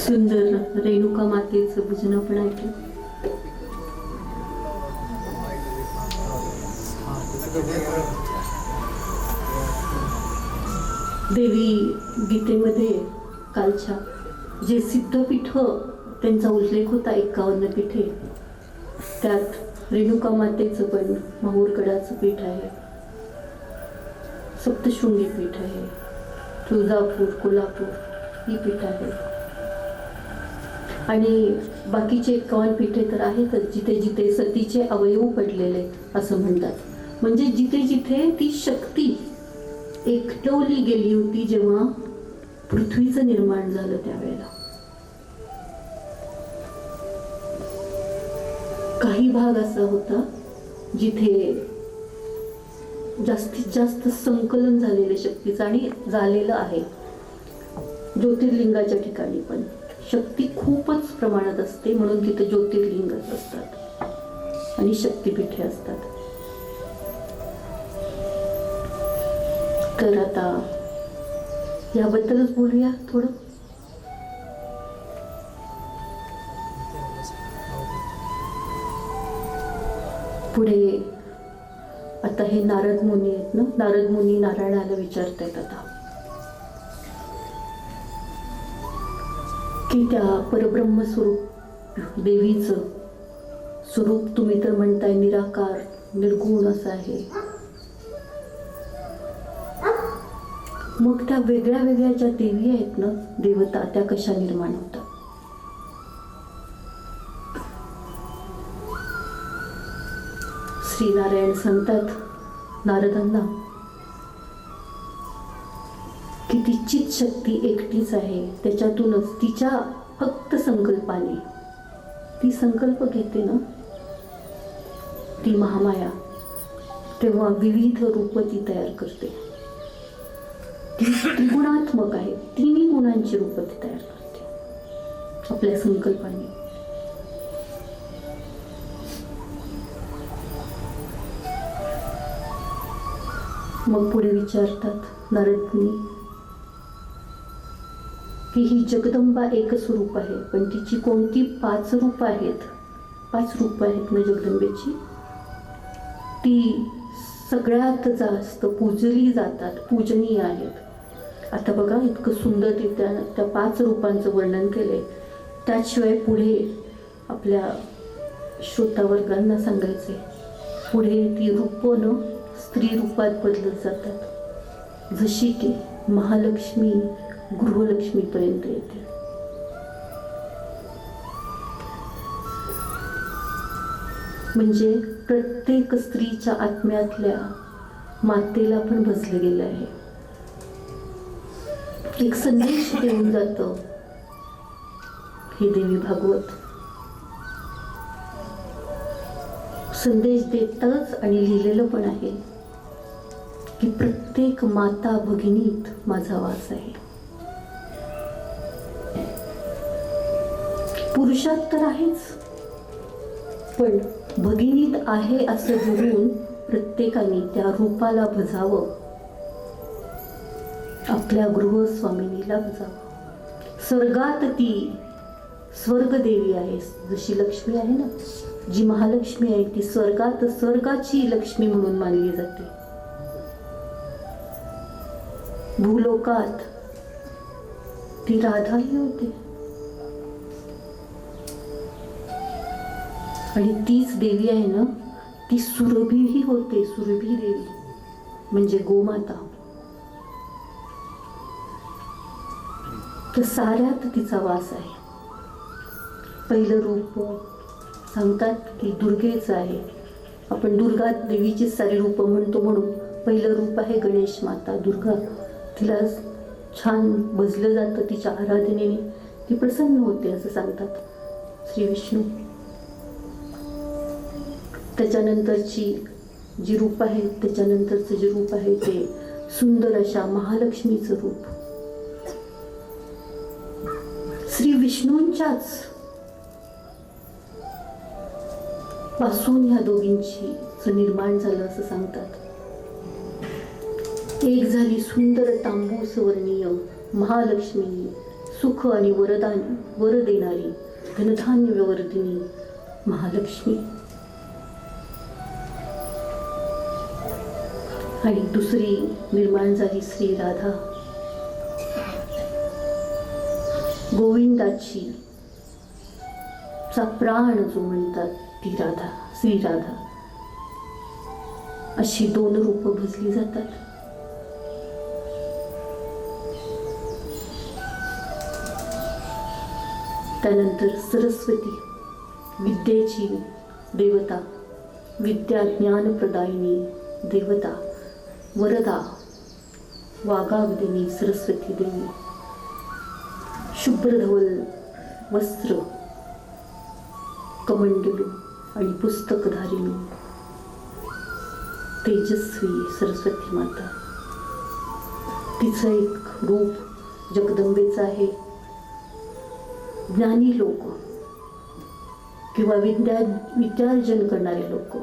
सुंदर रेणुका मातेचं भजन आपण ऐकलं. देवी गीतेमध्ये कालच्या जे सिद्धपीठ त्यांचा उल्लेख होता 51 पीठे, त्यात रेणुका मातेचं पण माहूरगडाचं पीठ आहे, सप्तशृंगी पीठ आहे, तुळजापूर, कोल्हापूर ही पीठ आहे आणि बाकीचे 51 पीठे तर आहेतच जिथे जिथे सतीचे अवयव पडलेले असं म्हणतात. म्हणजे जिथे जिथे ती शक्ती एकटवली गेली होती जेव्हा पृथ्वीचं निर्माण झालं त्यावेळेला. काही भाग असा होता जिथे जास्तीत जास्त संकलन झालेलं शक्तीचं आणि झालेलं आहे. ज्योतिर्लिंगाच्या ठिकाणी पण शक्ती खूपच प्रमाणात असते म्हणून तिथे ज्योतिर्लिंगच असतात आणि शक्तिपीठे असतात. तर आता याबद्दलच बोलूया थोडं. पुढे आता हे नारद मुनी आहेत ना, नारद मुनी नारायणाला विचारतायत आता की त्या परब्रह्म स्वरूप देवीचं स्वरूप तुम्ही तर म्हणताय निराकार निर्गुण असं आहे, मग त्या वेगळ्या वेगळ्या ज्या देवी आहेत ना देवता त्या कशा निर्माण होतात? श्री नारायण सांगतात नारदांना की ती चित शक्ती एकटीच आहे, त्याच्यातूनच तिच्या फक्त संकल्पाने ती संकल्प घेते ना ती महामाया, तेव्हा विविध रूप ती तयार करते. ती त्रिगुणात्मक आहे, तिन्ही गुणांची रूप ती तयार करते आपल्या संकल्पाने. मग पुढे विचारतात नारद मुनी की ही जगदंबा एक स्वरूप आहे पण तिची कोणती 5 रूप आहेत? 5 रूप आहेत ना जगदंबेची, ती सगळ्यात जास्त पूजली जातात, पूजनीय आहेत. आता बघा इतकं सुंदर त्या 5 रूपांचं वर्णन केलंय. त्याशिवाय पुढे आपल्या श्रोतावर्गांना सांगायचे, पुढे ती रूपं स्त्री रूपात बदलत जातात, जशी की महालक्ष्मी गृहलक्ष्मीपर्यंत येते. म्हणजे प्रत्येक स्त्रीच्या आत्म्यातल्या मातेला पण भजले गेलं आहे. एक संदेश देऊन जातं हे देवी भागवत. संदेश देतच आणि लिहिलेलं पण आहे की प्रत्येक माता भगिनीत माझा वास आहे. पुरुषात तर आहेच, पण भगिनीत आहे असं धरून प्रत्येकाने त्या रूपाला भजावं, आपल्या गृहस्वामिनीला भजावं. स्वर्गात ती स्वर्गदेवी आहे, जशी लक्ष्मी आहे ना, जी महालक्ष्मी आहे ती स्वर्गात स्वर्गाची लक्ष्मी म्हणून मानली जाते. भूलोकात ती राधाही होते आणि तीच देवी आहे ना ती सुरभीही होते. सुरभी देवी म्हणजे गोमाता. तर साऱ्यात तिचा वास आहे. पहिलं रूप सांगतात की दुर्गेचं आहे. आपण दुर्गा देवीची सारी रूपं म्हणतो म्हणून पहिलं रूप आहे गणेश माता दुर्गा. तिला छान भजलं जातं, तिच्या आराधनेने ती प्रसन्न होते असं सांगतात श्री विष्णू. त्याच्यानंतरची जी रूप आहे, त्याच्यानंतरचं जे रूप आहे ते सुंदर अशा महालक्ष्मीचं रूप. श्री विष्णूंच्याच पासून ह्या दोघींची निर्माण झालं असं सांगतात. एक झाली सुंदर तांबूस वर्णीय महालक्ष्मी, सुख आणि वर देणारी धनधान्य विवर्धिनी महालक्ष्मी. आणि दुसरी निर्माण झाली श्री राधा, गोविंदाची चा प्राण जो म्हणतात ती राधा, श्री राधा, अशी 2 रूपं भजली जातात. त्यानंतर सरस्वती, विद्येची देवता, विद्या ज्ञान प्रदायिनी देवता, वरदा, वागावदिनी सरस्वती देवी, शुभ्रधवल वस्त्र, कमंडलू आणि पुस्तकधारिणी तेजस्वी सरस्वती माता. तिचं एक रूप जगदंबेचं आहे. ज्ञानी लोक किंवा विद्यार्जन करणारे लोक,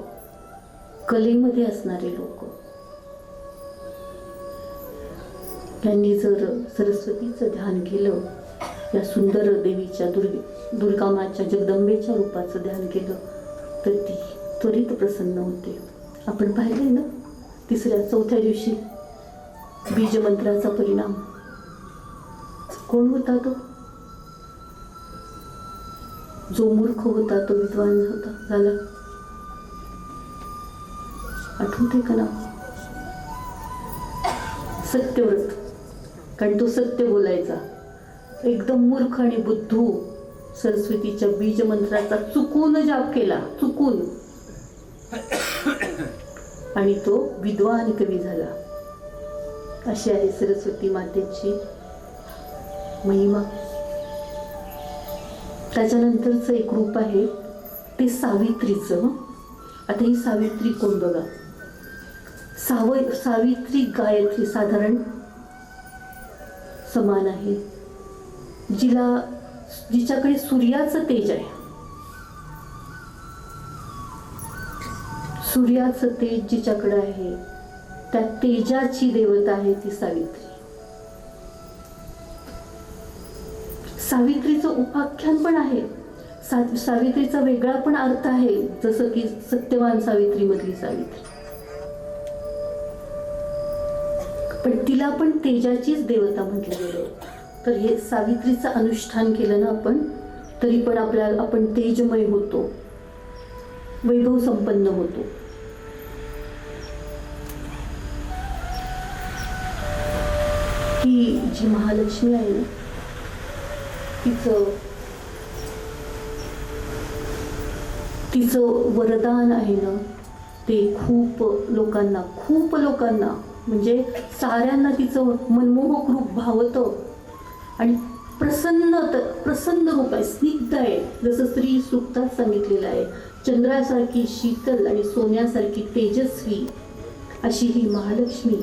कलेमध्ये असणारे लोक यांनी जर सरस्वतीचं ध्यान केलं, या सुंदर देवीच्या दुर्गामाच्या जगदंबेच्या रूपाचं ध्यान केलं, तर ती त्वरित प्रसन्न होते. आपण पाहिलंय ना 3-4 दिवशी बीजमंत्राचा परिणाम. कोण होता तो? जो मूर्ख होता तो विद्वान होता झाला. आठवते का नाव? सत्यव्रत. कारण तो सत्य बोलायचा. एकदम मूर्ख आणि बुद्धू सरस्वतीच्या बीज मंत्राचा चुकून जाप केला, चुकून, आणि तो विद्वान कवी झाला. अशी आहे सरस्वती मातेची महिमा. त्याच्यानंतरचं एक रूप आहे ते सावित्रीचं. आता ही सावित्री कोण बघा. सावित्री गायत्री साधारण समान आहे. जिच्याकडे सूर्याचं तेज आहे, सूर्याचं तेज जिच्याकडे आहे, त्या तेजाची देवता आहे ती सावित्री. सावित्रीचं उपाख्यान पण आहे. सावित्रीचा वेगळा पण अर्थ आहे, जसं की सत्यवान सावित्री मधली सावित्री. पण तिला पण तेजाचीच देवता म्हटलं गेलं. तर हे सावित्रीचं अनुष्ठान केलं ना आपण, तरी पण आपण तेजमय होतो, वैभव संपन्न होतो. ही जी महालक्ष्मी आहे ना, तिचं वरदान आहे ना, ते खूप लोकांना म्हणजे साऱ्यांना तिचं मनमोहक रूप भावतं. आणि प्रसन्न रूप आहे, स्निग्ध आहे. जसं श्री सूक्तात सांगितलेलं आहे, चंद्रासारखी शीतल आणि सोन्यासारखी तेजस्वी अशी ही महालक्ष्मी.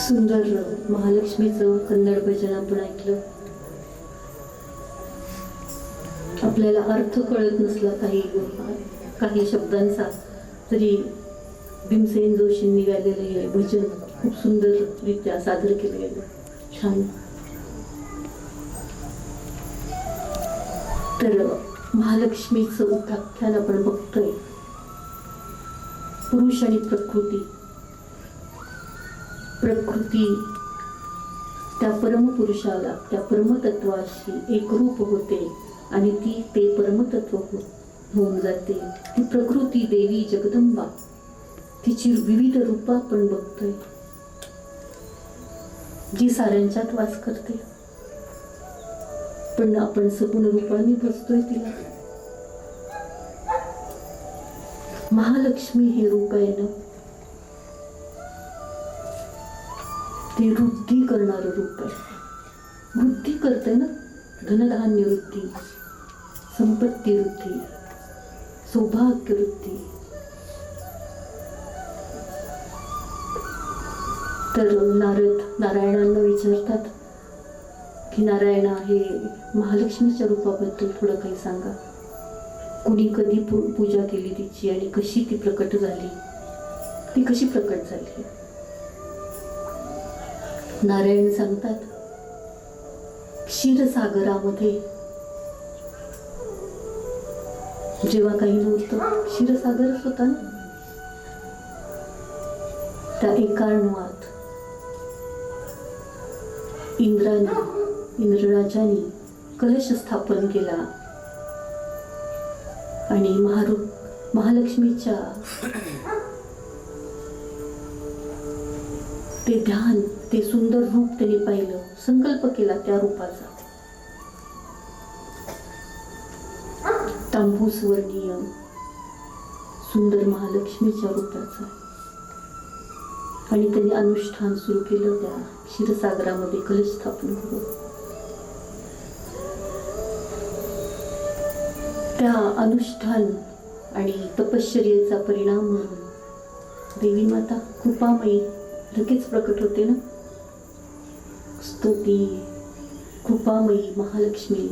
सुंदर महालक्ष्मीचं कन्नड भजन आपण ऐकलं. आपल्याला अर्थ कळत नसला काही शब्दांचा तरी भीमसेन जोशींनी गायलेलं हे भजन खूप सुंदररित्या सादर केलं गेलं. छान. तर महालक्ष्मीचं उपाख्यान आपण बघतोय. पुरुष आणि प्रकृती त्या परमपुरुषाला, त्या परमतत्वाशी एकरूप होते आणि ती ते परमतत्व होऊन जाते. ती प्रकृती देवी जगदंबा, तिची विविध रूपं आपण बघतोय, जी साऱ्यांच्यात वास करते, पण आपण सगुण रूपाने बसतोय तिला. महालक्ष्मी हे रूप आहे ना, ते वृद्धी करणारं रूप आहे. वृद्धी करते ना, धनधान्य वृद्धी, संपत्ती वृद्धी, सौभाग्य वृद्धी. तर नारद नारायणांना विचारतात की नारायणा, हे महालक्ष्मीच्या रूपाबद्दल थोडं काही सांगा. कुणी कधी पूजा केली तिची आणि कशी ती प्रकट झाली, ती कशी प्रकट झाली. नारायण सांगतात, क्षीरसागरामध्ये जेव्हा काही नव्हतं, क्षीरसागरच होता ना, त्या एकार्णवात इंद्रराजाने कलश स्थापन केला आणि महालक्ष्मीच्या ते ध्यान, ते सुंदर रूप त्यांनी पाहिलं, संकल्प केला त्या रूपाचा. तांबूस वर्णीय सुंदर महालक्ष्मीच्या रूपाचा. आणि त्यांनी अनुष्ठान सुरू केलं त्या क्षीरसागरामध्ये कलश स्थापन करून. त्या अनुष्ठान आणि तपश्चर्येचा परिणाम म्हणून देवी माता कृपामयी लगेच प्रकट होते ना. स्तुती कृपामयी महालक्ष्मी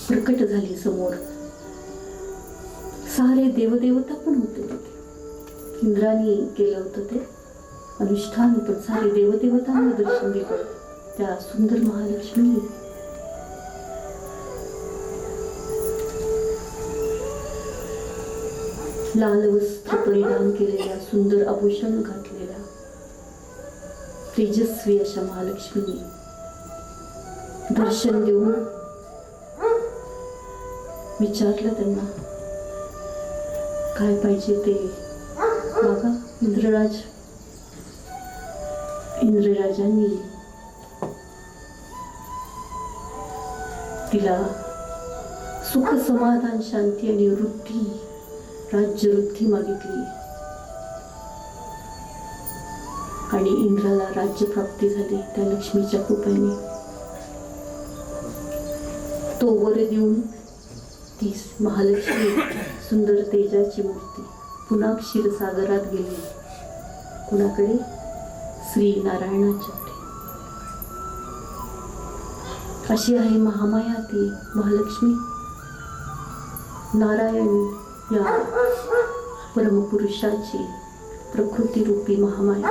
प्रकट झाली समोर. सारे देवदेवता पण होते तिथे. इंद्राने केलं होतं ते अनुष्ठान, पण सारे देवदेवतांना दर्शन दिलं त्या सुंदर महालक्ष्मी. लाल वस्त्र परिधान केलेल्या, सुंदर आभूषण घातलेल्या, तेजस्वी अशा महालक्ष्मीने दर्शन देऊन विचारलं त्यांना काय पाहिजे ते मागा. इंद्रराजांनी तिला सुख, समाधान, शांती आणि वृद्धी, राज्य वृद्धी मागितली. आणि इंद्राला राज्य प्राप्ती झाली त्या लक्ष्मीच्या कृपेने. तो वर देऊन ती महालक्ष्मी सुंदर तेजाची मूर्ती पुन्हा क्षीरसागरात गेली. कुणाकडे? श्री नारायणाच्याकडे. अशी आहे महामाया ती महालक्ष्मी. नारायण या परमपुरुषाची प्रकृती रूपी महामाया.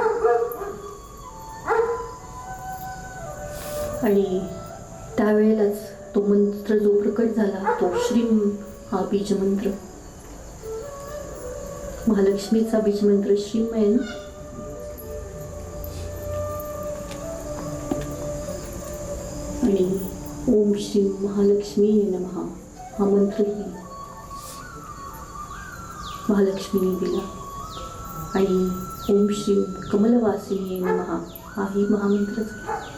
आणि त्यावेळेलाच तो मंत्र जो प्रकट झाला तो श्रीम हा बीज मंत्र. महालक्ष्मीचा बीज मंत्र श्रीम आहे ना. आणि ओम श्री महालक्ष्मी नमः हा मंत्रही महालक्ष्मीने दिला. आणि ओम श्री कमलवासिनी नमः हाही महामंत्रच आहे.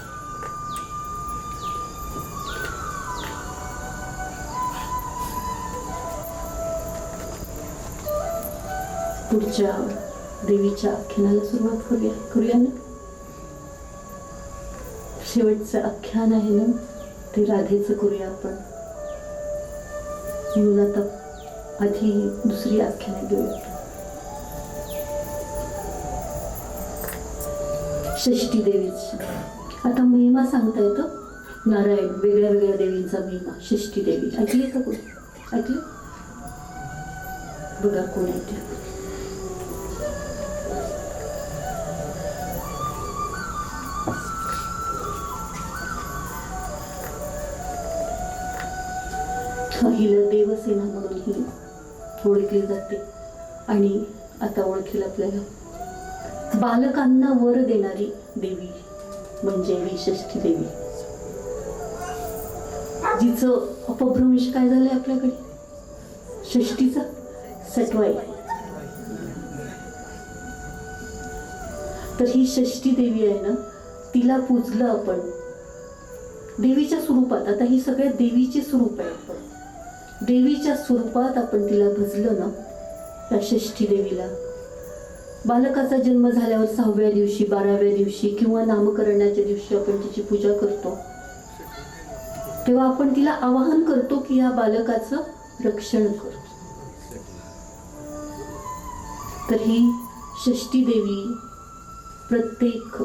पुढच्या देवीच्या आख्यानाला सुरुवात करूया ना. शेवटचं आख्यान आहे ना ते राधेचं करूया आपण. म्हणून आता आधी दुसरी आख्याने घेऊया. षष्ठी देवीची. आता महिमा सांगता येतो नारायण वेगळ्या वेगळ्या देवींचा महिमा. षष्ठी देवी ऐकली का कोण? ऐकली? बघा कोण ऐकलं. हिला देवसेना म्हणून ही ओळखली जाते. आणि आता ओळखेल आपल्याला बालकांना वर देणारी देवी म्हणजे ही षष्ठी देवी. जिचं अपभ्रंश काय झालंय आपल्याकडे? षष्टीचा सटवाई. तर ही षष्ठी देवी आहे ना, तिला पूजलं आपण देवीच्या स्वरूपात. आता ही सगळ्या देवीची स्वरूप आहे. देवीच्या स्वरूपात आपण तिला भजलं ना, त्या षष्ठी देवीला बालकाचा जन्म झाल्यावर 6व्या दिवशी 12व्या दिवशी किंवा नामकरणाच्या दिवशी आपण तिची पूजा करतो. तेव्हा आपण तिला आवाहन करतो की या बालकाचं रक्षण कर. तर ही षष्ठी देवी प्रत्येक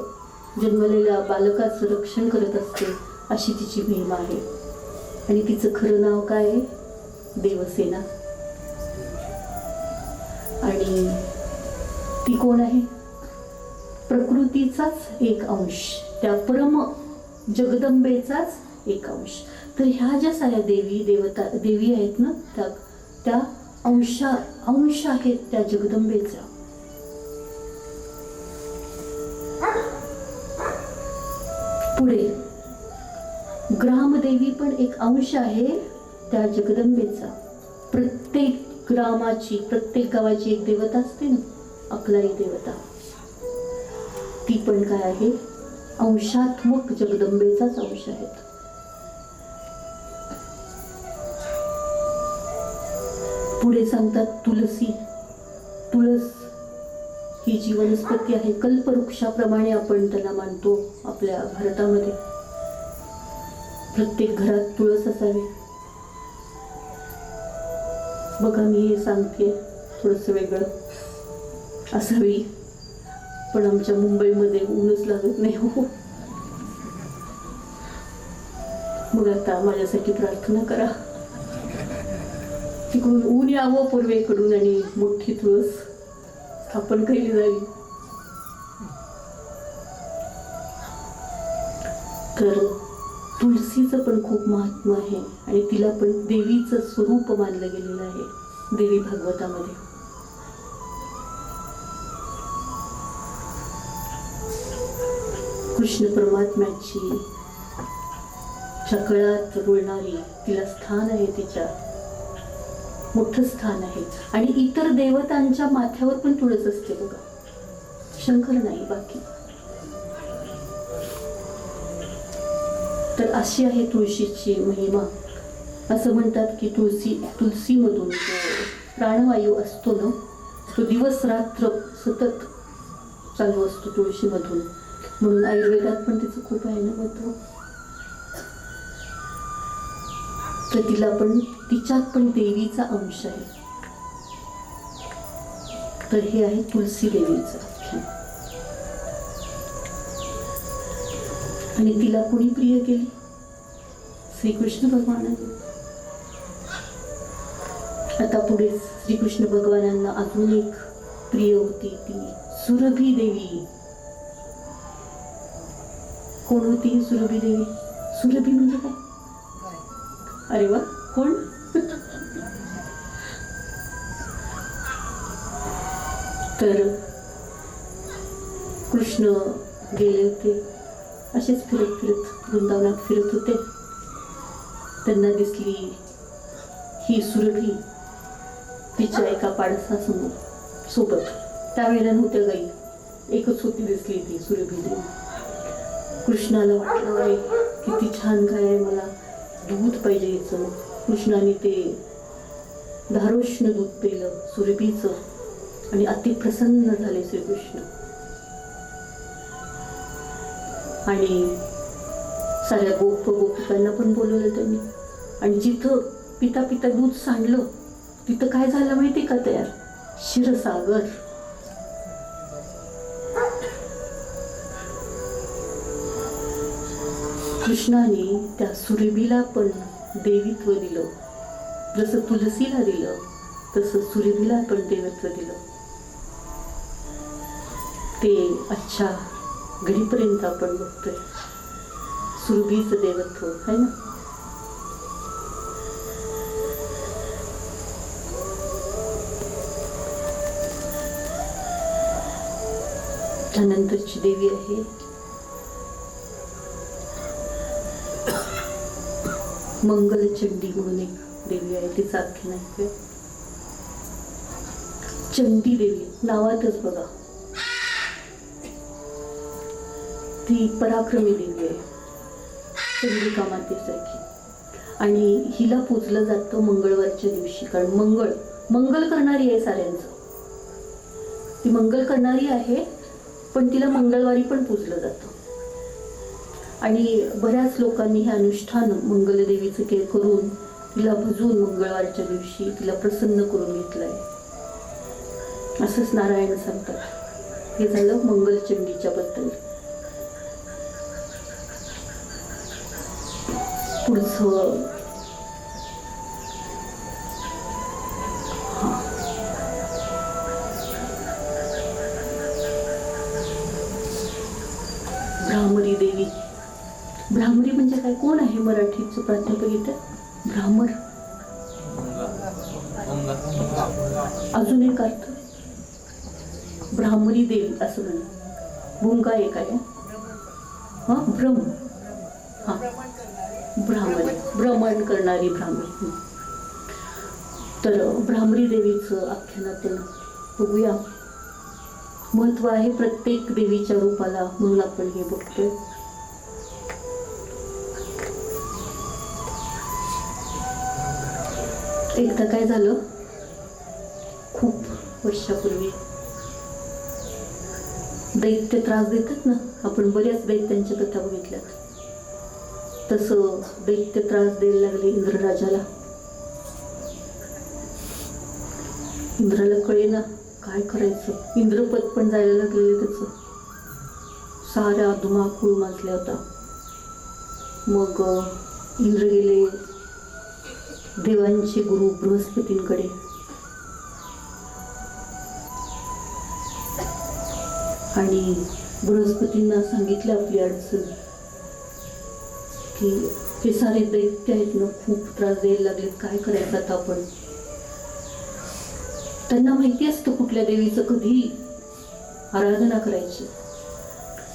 जन्मलेल्या बालकाचं रक्षण करत असते अशी तिची महिमा आहे. आणि तिचं खरं नाव काय आहे? देवसेना. आणि ती कोण आहे? प्रकृतीचाच एक अंश, त्या परम जगदंबेचाच एक अंश. तर ह्या ज्या साऱ्या देवी आहेत ना, त्या अंश आहेत त्या जगदंबेचा. पुढे ग्रामदेवी पण एक अंश आहे त्या जगदंबेचा. प्रत्येक ग्रामाची, प्रत्येक गावाची एक देवता असते ना, अकलाई देवता. ती पण काय आहे? अंशात्मक जगदंबेचाच अंश आहेत. पुढे सांगतात तुलसी. तुळस ही जी वनस्पती आहे, कल्पवृक्षाप्रमाणे आपण त्याला मानतो. आपल्या भारतामध्ये प्रत्येक घरात तुळस असावी. बघा मी हे सांगते थोडस वेगळं असावी, पण आमच्या मुंबईमध्ये ऊनच लागत नाही हो. मग आता माझ्यासाठी प्रार्थना करा, तिकडून ऊन यावं पूर्वेकडून आणि मोठी तुळस स्थापन केली जावी. तर तुळशीचं पण खूप महात्म्य आहे आणि तिला पण देवीचं स्वरूप मानलं गेलेलं आहे देवी भागवतामध्ये. कृष्ण परमात्म्याची सकळात बोलणारी तिला स्थान आहे, तिच्या मोठं स्थान आहे. आणि इतर देवतांच्या माथ्यावर पण तुळस असते बघा, शंकर नाही बाकी. तर अशी आहे तुळशीची महिमा. असं म्हणतात की तुळसीमधून जो प्राणवायू असतो ना, तो दिवस रात्र सतत चालू असतो तुळशीमधून. म्हणून आयुर्वेदात पण तिचं खूप आहे ना महत्व. तर तिला पण, तिच्यात पण देवीचा अंश आहे. तर हे आहे तुलसी देवीचं आख्यान. आणि तिला कोणी प्रिय केली? श्रीकृष्ण भगवानांनी. आता पुढे श्रीकृष्ण भगवानांना अजून एक प्रिय होती, ती सुरभी देवी. कोण होती ही सुरभी देवी? सुरभी म्हणजे काय? अरे वा, कोण? तर कृष्ण गेले होते असेच फिरत फिरत वृंदावनात फिरत होते. त्यांना दिसली ही सुरभी तिच्या एका पाडसासमोर सोबत. त्यावेळेला नव्हत्या गाई, एकच होती दिसली ती सुरभी देवी. कृष्णाला वाटलं अरे किती छान गाय आहे, मला दूध पाहिजे हिचं. कृष्णाने ते धारोष्ण दूध पिलं सुरभीचं आणि अतिप्रसन्न झाले श्रीकृष्ण. आणि साऱ्या गोपिकांना पण बोलवलं त्यांनी. आणि जिथं पिता पिता दूध सांडलं तिथं काय झालं माहिती का तयार? क्षीरसागर. कृष्णाने त्या सुरभीला पण देवीत्व दिलं. जसं तुलसीला दिलं तसं सुरभीला पण देवत्व दिलं. ते अच्छा घडीपर्यंत आपण बघतोय सुरभीचं देवत्व आहे ना. त्यानंतरची देवी आहे मंगलचंडी म्हणून एक देवी आहे. तिचं आख्यान आहे चंडी देवी. नावातच बघा ती पराक्रमी देवी आहे, चंडिका मातेसारखी. आणि हिला पूजलं जातं मंगळवारच्या दिवशी, कारण मंगल करणारी आहे साऱ्यांचं. ती मंगल करणारी आहे, पण तिला मंगळवारी पण पूजलं जातं. आणि बऱ्याच लोकांनी हे अनुष्ठान मंगलदेवीचं करून तिला भजून मंगळवारच्या दिवशी तिला प्रसन्न करून घेतलंय, असंच नारायण सांगतात. हे झालं मंगलचंडीच्या बद्दल. पुढचं भ्रामरी देवी. भ्रामरी म्हणजे काय? कोण आहे मराठीचं प्राध्यापक इथे? भ्रामर अजून एक अर्थ भ्रामरी देवी असं म्हणा. भुंगा एक आहे हा भ्रम, हा भ्रमण करणारी भ्रामरी. तर भ्रामरी देवीचं आख्यान आपण बघूया. महत्व आहे प्रत्येक देवीच्या रूपाला, म्हणून आपण हे बघतोय. एकदा काय झालं, खूप वर्षापूर्वी दैत्य त्रास देतात ना, आपण बऱ्याच दैत्यांच्या कथा बघितल्यात. तसं दैत्य त्रास द्यायला लागले इंद्रराजाला. इंद्राला कळेना काय करायचं. इंद्रपद पण जायला लागलेलं त्याचं. साऱ्या धुमाकूळ माजल्या होता. मग इंद्र गेले देवांचे गुरु बृहस्पतींकडे. आणि बृहस्पतींना सांगितलं आपली अडचण, की हे सारे दैत्य आहेत ना, खूप त्रास द्यायला लागलेत, काय करायचं आता आपण. त्यांना माहिती असतं कुठल्या देवीचं कधी आराधना करायची.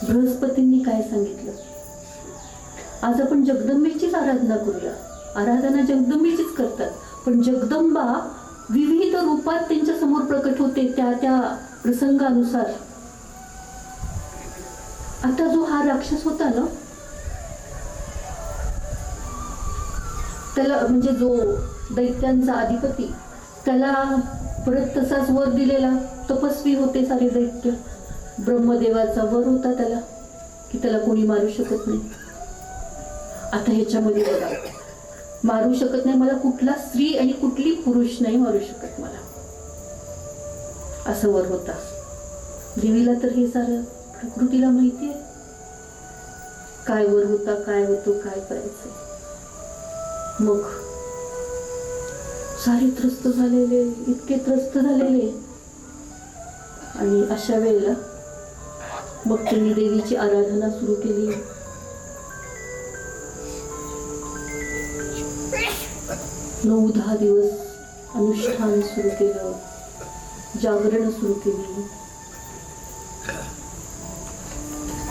बृहस्पतींनी काय सांगितलं, आज आपण जगदंबेचीच आराधना करूया. आराधना जगदंबेचीच करतात, पण जगदंबा विविध रूपात त्यांच्या समोर प्रकट होते त्या त्या प्रसंगानुसार. आता जो हा राक्षस होता ना, त्याला म्हणजे जो दैत्यांचा अधिपती, त्याला परत तसाच वर दिलेला. तपस्वी होते सारे दैत्य. ब्रह्मदेवाचा वर होता त्याला, की त्याला कोणी मारू शकत नाही. आता ह्याच्यामध्ये बघा, मारू शकत नाही मला, कुठला स्त्री आणि कुठली पुरुष नाही मारू शकत मला, असं वर होता. देवीला तर हे सारं प्रकृतीला माहिती आहे, काय वर होता, काय होतो, काय करायचं. मग सारे त्रस्त झालेले, इतके त्रस्त झालेले. आणि अशा वेळेला मग त्यांनी देवीची आराधना सुरू केली. नऊ 10 दिवस अनुष्ठान सुरू केलं, जागरण सुरू केली.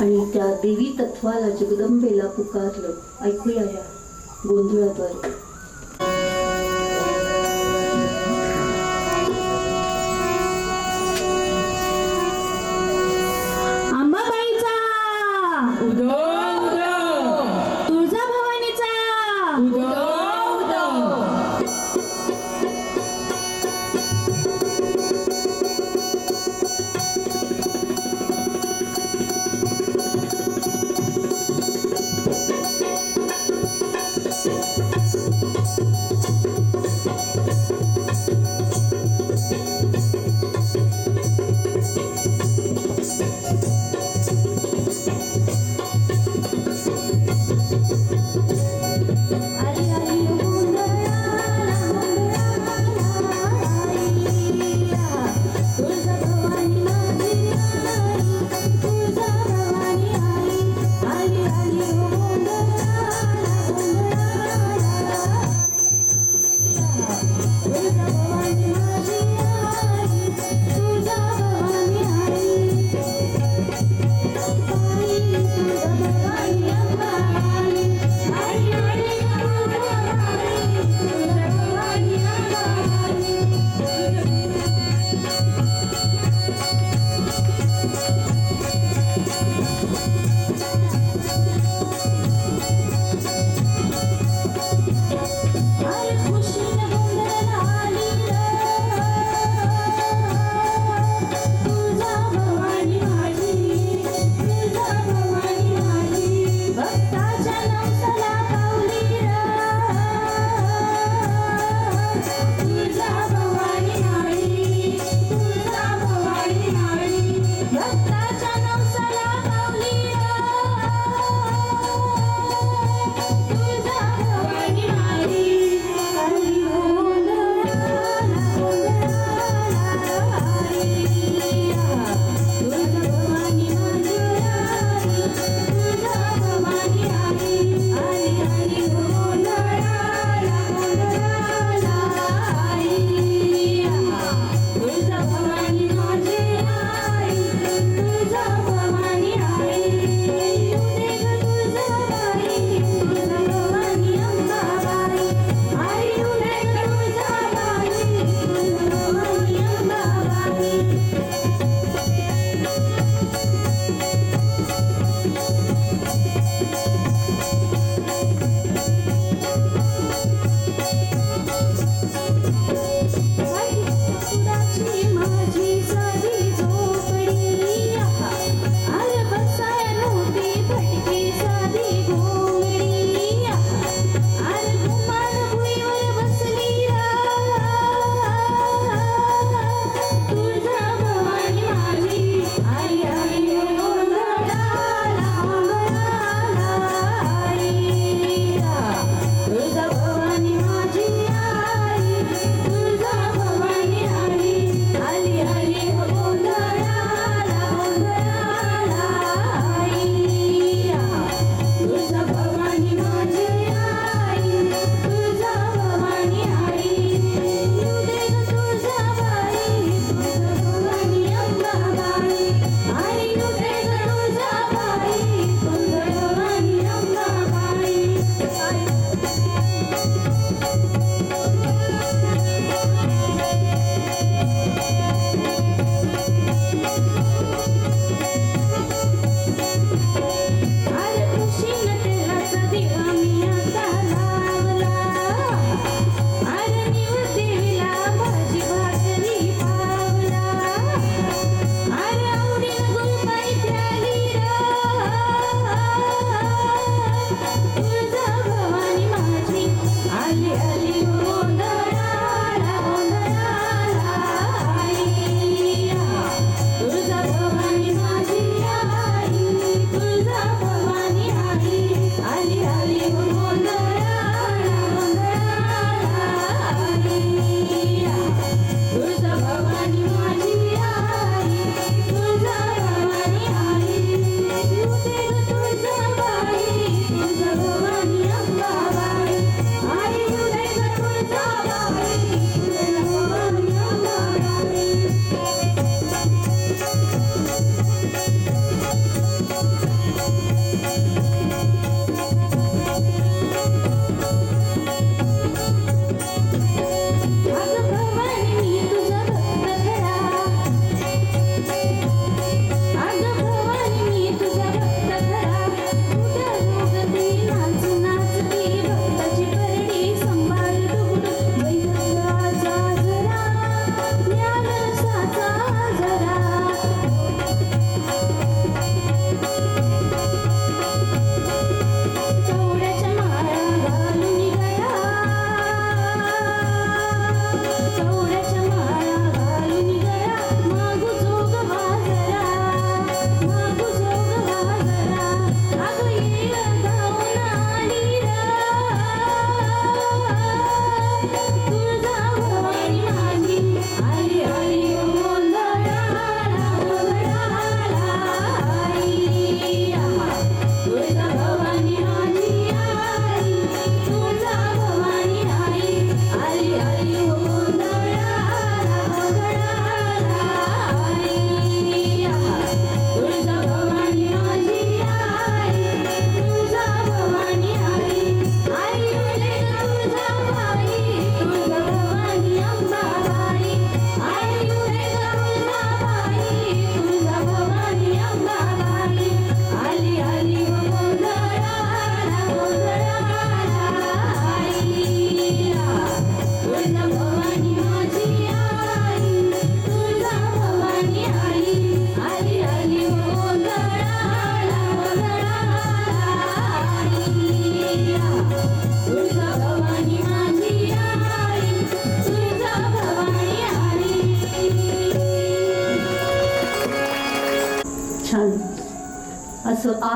आणि त्या देवी तत्वाला, जगदंबेला पुकारलं. ऐकूया या गोंधळाद्वारे. अंबाबाईचा उदो उदो तुळजाभवानीचा उदो उदो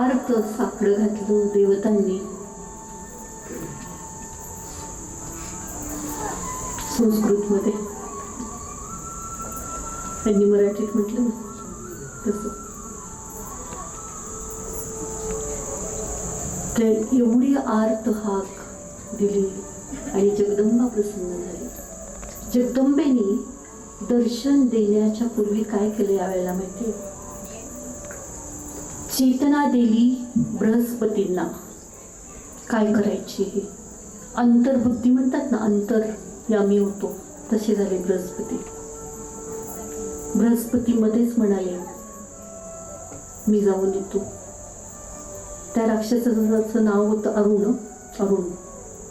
आर्त साकडं घातलं देवतांनी. संस्कृतमध्ये त्यांनी मराठीत म्हटलं ना तसं. तर एवढी आर्त हाक दिली आणि जगदंबा प्रसन्न झाली. जगदंबेने दर्शन देण्याच्या पूर्वी काय केलं यावेळेला माहिती? चेतना दिली बृहस्पतींना. काय करायची हे अंतर्बुद्धी म्हणतात ना, अंतर्यामी होतो तसे झाले बृहस्पती. बृहस्पती मध्येच म्हणाले मी जाऊन येतो. त्या राक्षसाचं नाव होतं अरुण.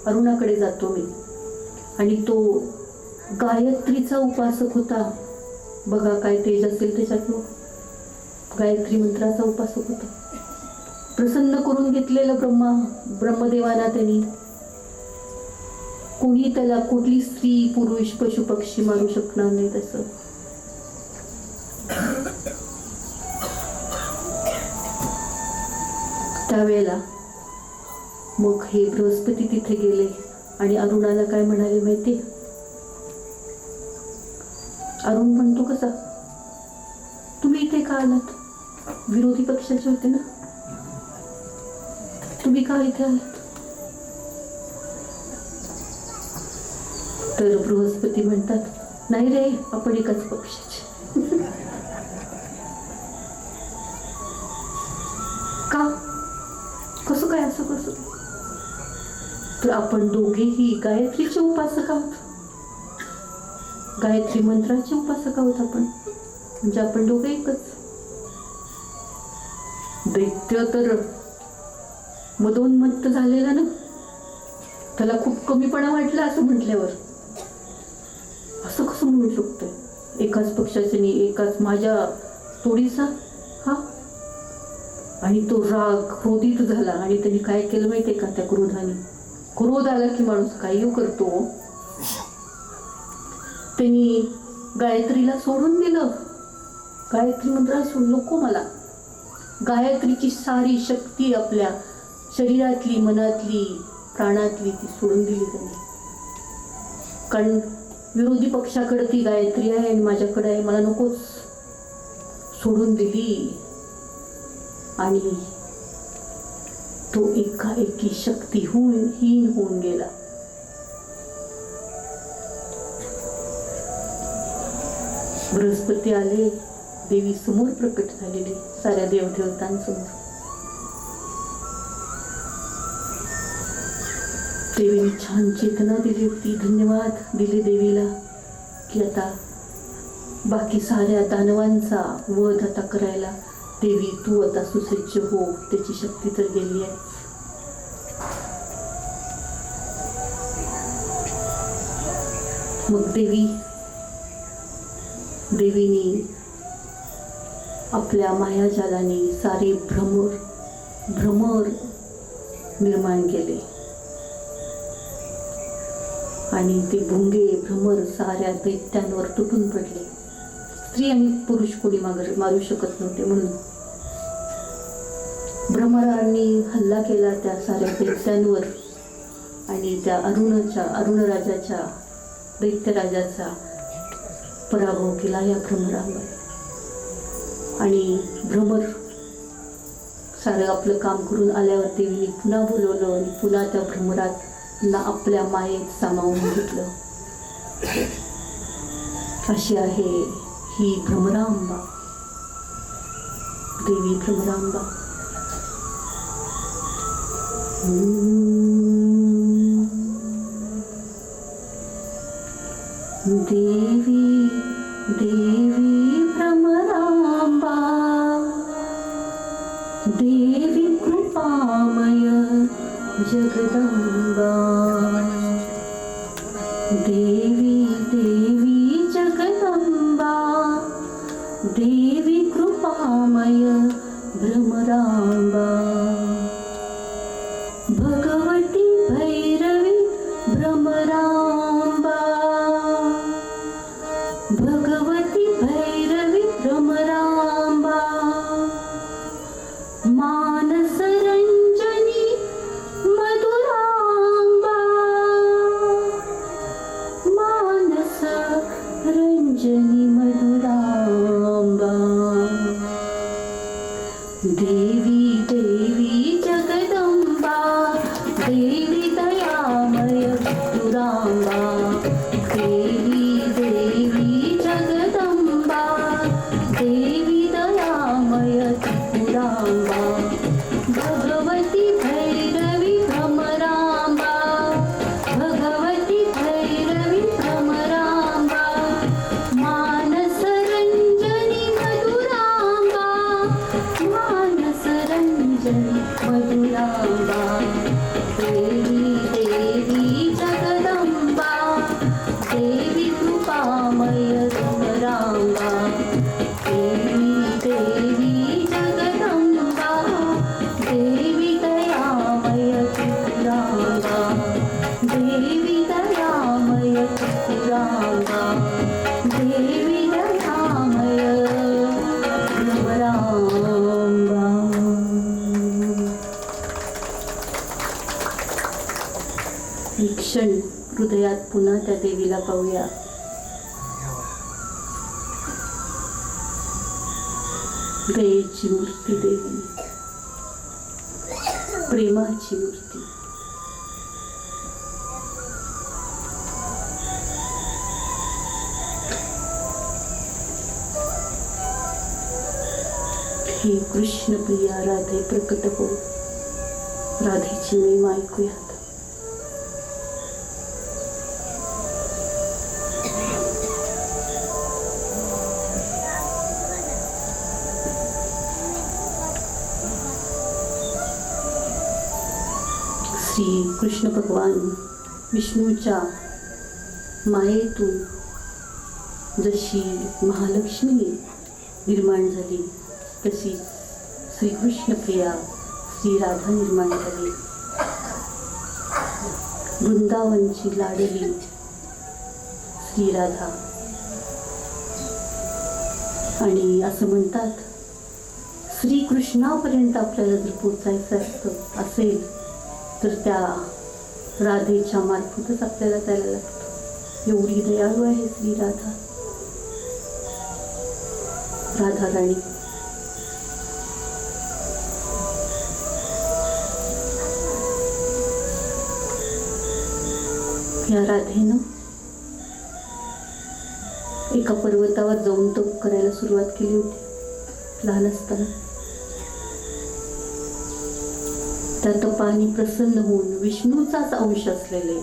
अरुणाकडे जातो मी. आणि तो गायत्रीचा उपासक होता. बघा काय तेज असेल त्याच्यात. गायत्री मंत्राचा उपासक होता. प्रसन्न करून घेतलेलं ब्रह्मदेवाना त्यांनी. कोणी त्याला कुठली स्त्री पुरुष पशु पक्षी मारू शकणार नाही तसं. त्यावेळेला मग हे बृहस्पती तिथे गेले आणि अरुणाला काय म्हणाले माहिती? अरुण म्हणतो कसा, तुम्ही इथे का आलात? विरोधी पक्षाचे होते ना, तुम्ही का इथे आलात? तर बृहस्पती म्हणतात नाही रे, आपण एकाच पक्षाचे. का? कसं काय असं कसं? तर आपण दोघेही गायत्रीचे उपासक आहोत. गायत्री मंत्राचे उपासक आहोत आपण. म्हणजे आपण दोघे एकच. दैत्य तर मदोन्मत्त झालेला ना, त्याला खूप कमीपणा वाटला असं म्हटल्यावर. असं कसं म्हणू शकतोय? एकाच पक्षाचे नाही, एकाच माझ्या तोडीचा हा. आणि तो राग क्रोधित झाला आणि त्यांनी काय केलं माहितीये का? त्या क्रोधाने, क्रोध आला की माणूस काही करतो. त्यांनी गायत्रीला सोडून दिलं. गायत्री मंत्र सोडून नको मला. गायत्रीची सारी शक्ती आपल्या शरीरातली, मनातली, प्राणातली ती सोडून दिली त्यांनी. कारण विरोधी पक्षाकडे ती गायत्री आहे आणि माझ्याकडे आहे, मला नकोच. सोडून दिली आणि तो एकाएकी शक्तीहीन होऊन गेला. बृहस्पती आले, देवी समोर प्रकट झालेली, साऱ्या देवदेवतांसमोर. देवीने छान चेतना दिली होती. धन्यवाद दिले देवीला की आता बाकी साऱ्या दानवांचा वध आता करायला देवी तू आता सुसज्ज हो. त्याची शक्ती तर गेली आहे. मग देवीने आपल्या मायाजालाने सारे भ्रमर निर्माण केले आणि ते भुंगे भ्रमर साऱ्या दैत्यांवर तुटून पडले. स्त्री आणि पुरुष कोणी मारू शकत नव्हते म्हणून भ्रमरांनी हल्ला केला त्या साऱ्या दैत्यांवर आणि त्या अरुणराजाच्या दैत्यराजाचा पराभव केला या भ्रमरांवर. आणि भ्रमर सारं आपलं काम करून आल्यावर देवीने पुन्हा बोलवलं आणि पुन्हा त्या भ्रमरांना आपल्या मायेत सामावून घेतलं. अशी आहे ही भ्रमरांबा, देवी भ्रमरांबा. देवी देवी भ्रमरांबा, देवी कृपामय जगदंबा. देवी देवी जगदंबा, देवी कृपामय भ्रमरांबा. भगवती भैरवी भ्रमरांबा, भगवती भैरवी भ्रमरांबा. मानस रंजनी मधुरांबा देवी देवी जगदंबा देवी कृपामय सुंदरांबा देवी देवी जगदंबा देवी दयामय त्रिपुरांबा देवी दयामय त्रिपुरांबा देवी दयामय भ्रमरांबा. एक क्षण हृदयात पुन्हा त्या देवीला पाहूया. दयेची मूर्ती देवी, प्रेमाची मूर्ती. हे कृष्ण प्रिया राधे प्रकट हो. राधेची महिमा ऐकूयात. श्री कृष्ण भगवान विष्णूच्या मायेतून जशी महालक्ष्मी निर्माण झाली तशी श्रीकृष्ण प्रिया श्री राधा निर्माण झाली. वृंदावनची लाडली श्री राधा. आणि असं म्हणतात श्रीकृष्णापर्यंत आपल्याला जर पोचायचं असतं असेल तर त्या राधेच्या मार्फतच आपल्याला जायला लागतं. एवढी दयाळू आहे श्री राधा. राधा राणी या राधेनं एका पर्वतावर जाऊन तप करायला सुरुवात केली होती लहान असताना. त्या तपाने प्रसन्न होऊन विष्णूचाच अंश असलेले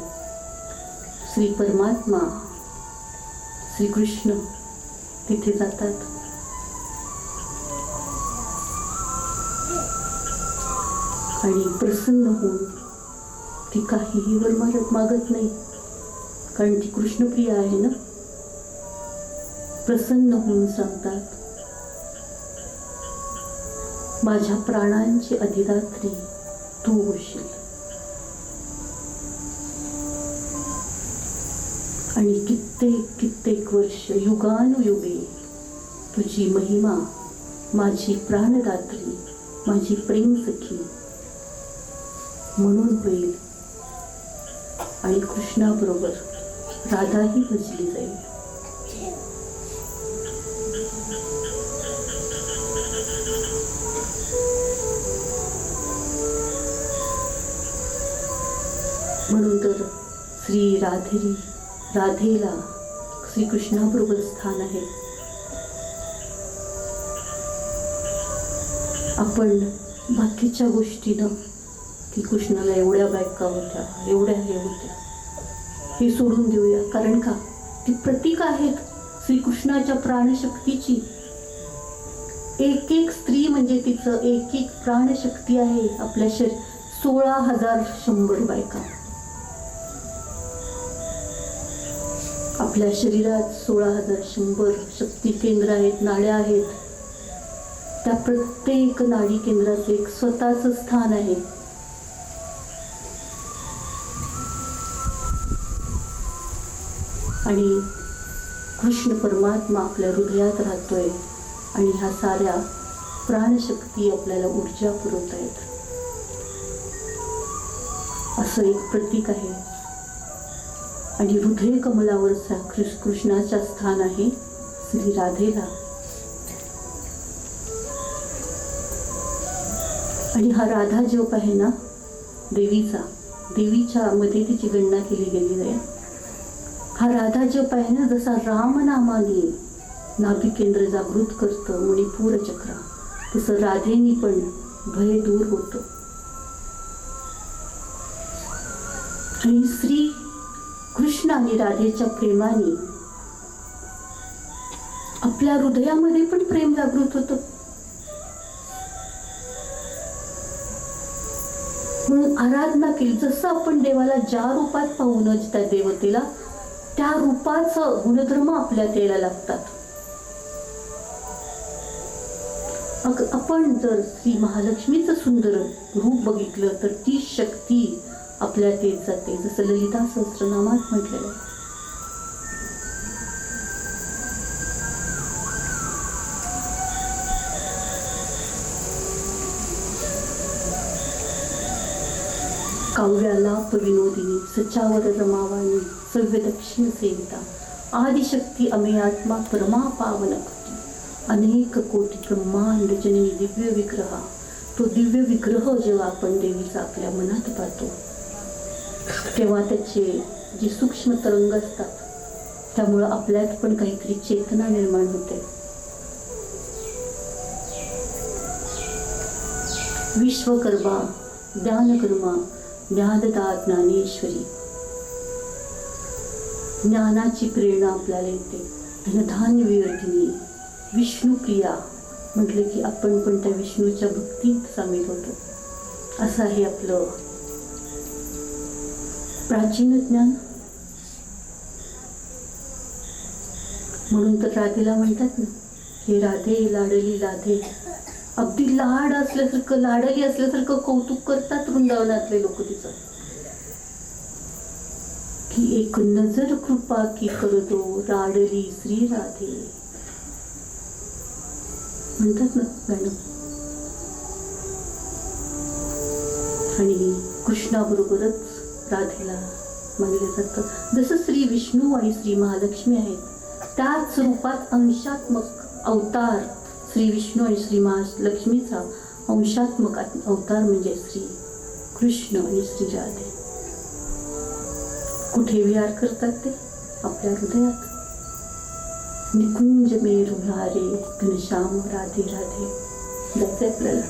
श्री परमात्मा श्रीकृष्ण तिथे जातात. आणि प्रसन्न होऊन ती काहीही वर मागत नाही, कारण ती कृष्णप्रिय आहे ना. प्रसन्न होऊन सांगतात, माझ्या प्राणांची अधिदात्री तू होशील. आणि कित्येक वर्ष युगानुयुगे तुझी महिमा माझी प्राणदात्री माझी प्रेम सखी म्हणून होईल. आणि कृष्णाबरोबर राधाही भजली जाईल. म्हणून तर श्री राधेला श्रीकृष्णाबरोबर स्थान आहे. आपण बाकीच्या गोष्टीनं की कृष्णाला एवढ्या बायका होत्या एवढ्या हे होत्या हे सोडून देऊया. कारण का ती प्रतीक आहेत श्रीकृष्णाच्या प्राणशक्तीची. एक स्त्री म्हणजे तिचं एक प्राणशक्ती आहे. आपल्या 16,100 बायका आपल्या शरीरात 16,100 शक्ती केंद्र आहेत, नाड्या आहेत. त्या प्रत्येक नाडी केंद्राचं एक स्वतःचं स्थान आहे. आणि कृष्ण परमात्मा आपल्या हृदयात राहतोय आणि ह्या साऱ्या प्राणशक्ती आपल्याला ऊर्जा पुरवत आहेत. असं एक प्रतीक आहे. आणि हृदय कमलावरचा कृष्णाच्या स्थान आहे श्री राधेला. आणि हा राधा जप आहे ना देवीच्या मध्ये तिची गणना केली गेली आहे. हा राधा जप आहे ना, जसा रामनामाने नाभी केंद्र जागृत करतं मणिपूर चक्र, तसं राधेनी पण भय दूर होतं. आणि श्री कृष्ण आणि राधेच्या प्रेमाने आपल्या हृदयामध्ये पण प्रेम जागृत होतं. म्हणून आराधना केली. जसं आपण देवाला ज्या रूपात पाहूनच त्या देवतेला त्या रूपाचं गुणधर्म आपल्यात यायला लागतात. आपण जर श्री महालक्ष्मीचं सुंदर रूप बघितलं तर ती शक्ती आपल्यात येत जाते, जसं ललिता सहस्रनामात म्हटलेलं आहे. काव्यालाप विनोदिनी सचावर रमावाणी सव्य दक्षिण सेविता आदिशक्ती अमेयात्मा परमा पावनकृती अनेक कोटी ब्रह्मांड जननी दिव्य विग्रह. तो दिव्य विग्रह जेव्हा आपण देवीचा आपल्या मनात पाहतो तेव्हा त्याचे जे सूक्ष्म तरंग असतात त्यामुळं आपल्यात पण काहीतरी चेतना निर्माण होते. विश्वकर्मा ज्ञानकर्मा ज्ञानदा ज्ञानेश्वरी, ज्ञानाची प्रेरणा आपल्याला येते. धनधान्य विवर्धिनी विष्णुप्रिया म्हटले की आपण पण त्या विष्णूच्या भक्तीत सामील होतो. असं आहे आपलं प्राचीन ज्ञान. म्हणून तर राधेला म्हणतात ना, हे राधे लाडली राधे. अगदी लाड असल्यासारखं लाडली असल्यासारखं कौतुक करतात वृंदावनातले लोक तिचं, की एक नजर कृपा की करतो राडली श्री राधे म्हणतात ना गाणं. आणि कृष्णाबरोबरच राधेला मानलं जातं. जसं श्री विष्णू आणि श्री महालक्ष्मी आहेत त्याच रूपात अंशात्मक अवतार श्री विष्णू आणि श्री महालक्ष्मीचा अंशात्मक अवतार म्हणजे श्री कृष्ण आणि श्री राधे. कुठे विहार करतात ते आपल्या हृदयात. निकुंज मेरू हारे घनश्याम राधे राधे जायचंय आपल्याला.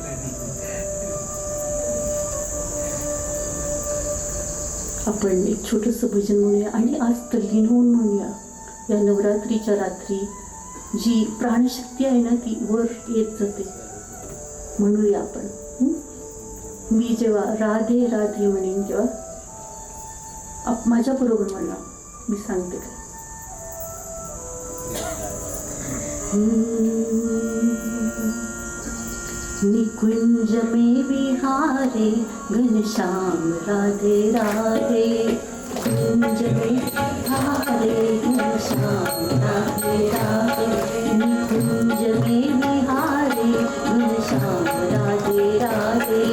आपण एक छोटंसं भजन म्हणूया आणि आज तल्लीन होऊन म्हणूया. या नवरात्रीच्या रात्री जी प्राणशक्ती आहे ना ती वर येत जाते. म्हणूया आपण. मी जेव्हा राधे राधे म्हणेन तेव्हा माझ्या बरोबर म्हणा. मी सांगते काय. निकुंज में विहारे घनश्याम राधे राधे, कुंज में विहारे घनश्याम राधे राधे, निकुंज में विहारे घनश्याम राधे राधे,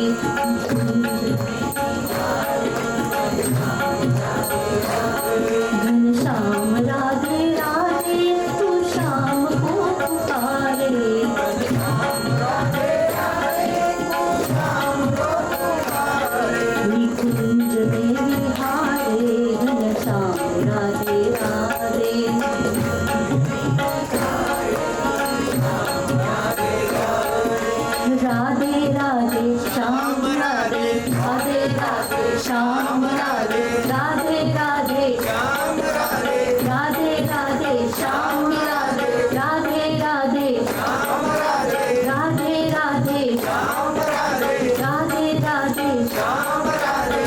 घनश्याम राधे राधे तू श्याम को पुकारे, निकुंज में विहारे घनश्याम राधे राधे, राधे राधे श्याम राधे, राधे राधे श्याम राधे, राधे राधे श्याम राधे, राधे राधे श्याम राधे, राधे राधे श्याम राधे, राधे राधे श्याम राधे, राधे राधे श्याम राधे,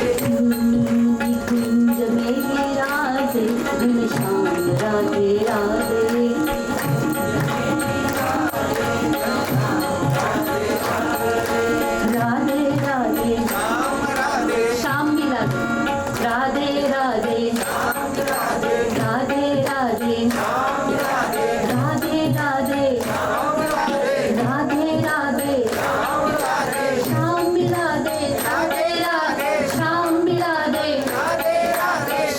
निकुंज में विराजे घनश्याम राधे राधे, राधे राधे श्याम मिलादे, राधे राधे राधे राधे राधे राधे राधे राधे श्याम मिलादे, राधे राधे श्याम मिलादे,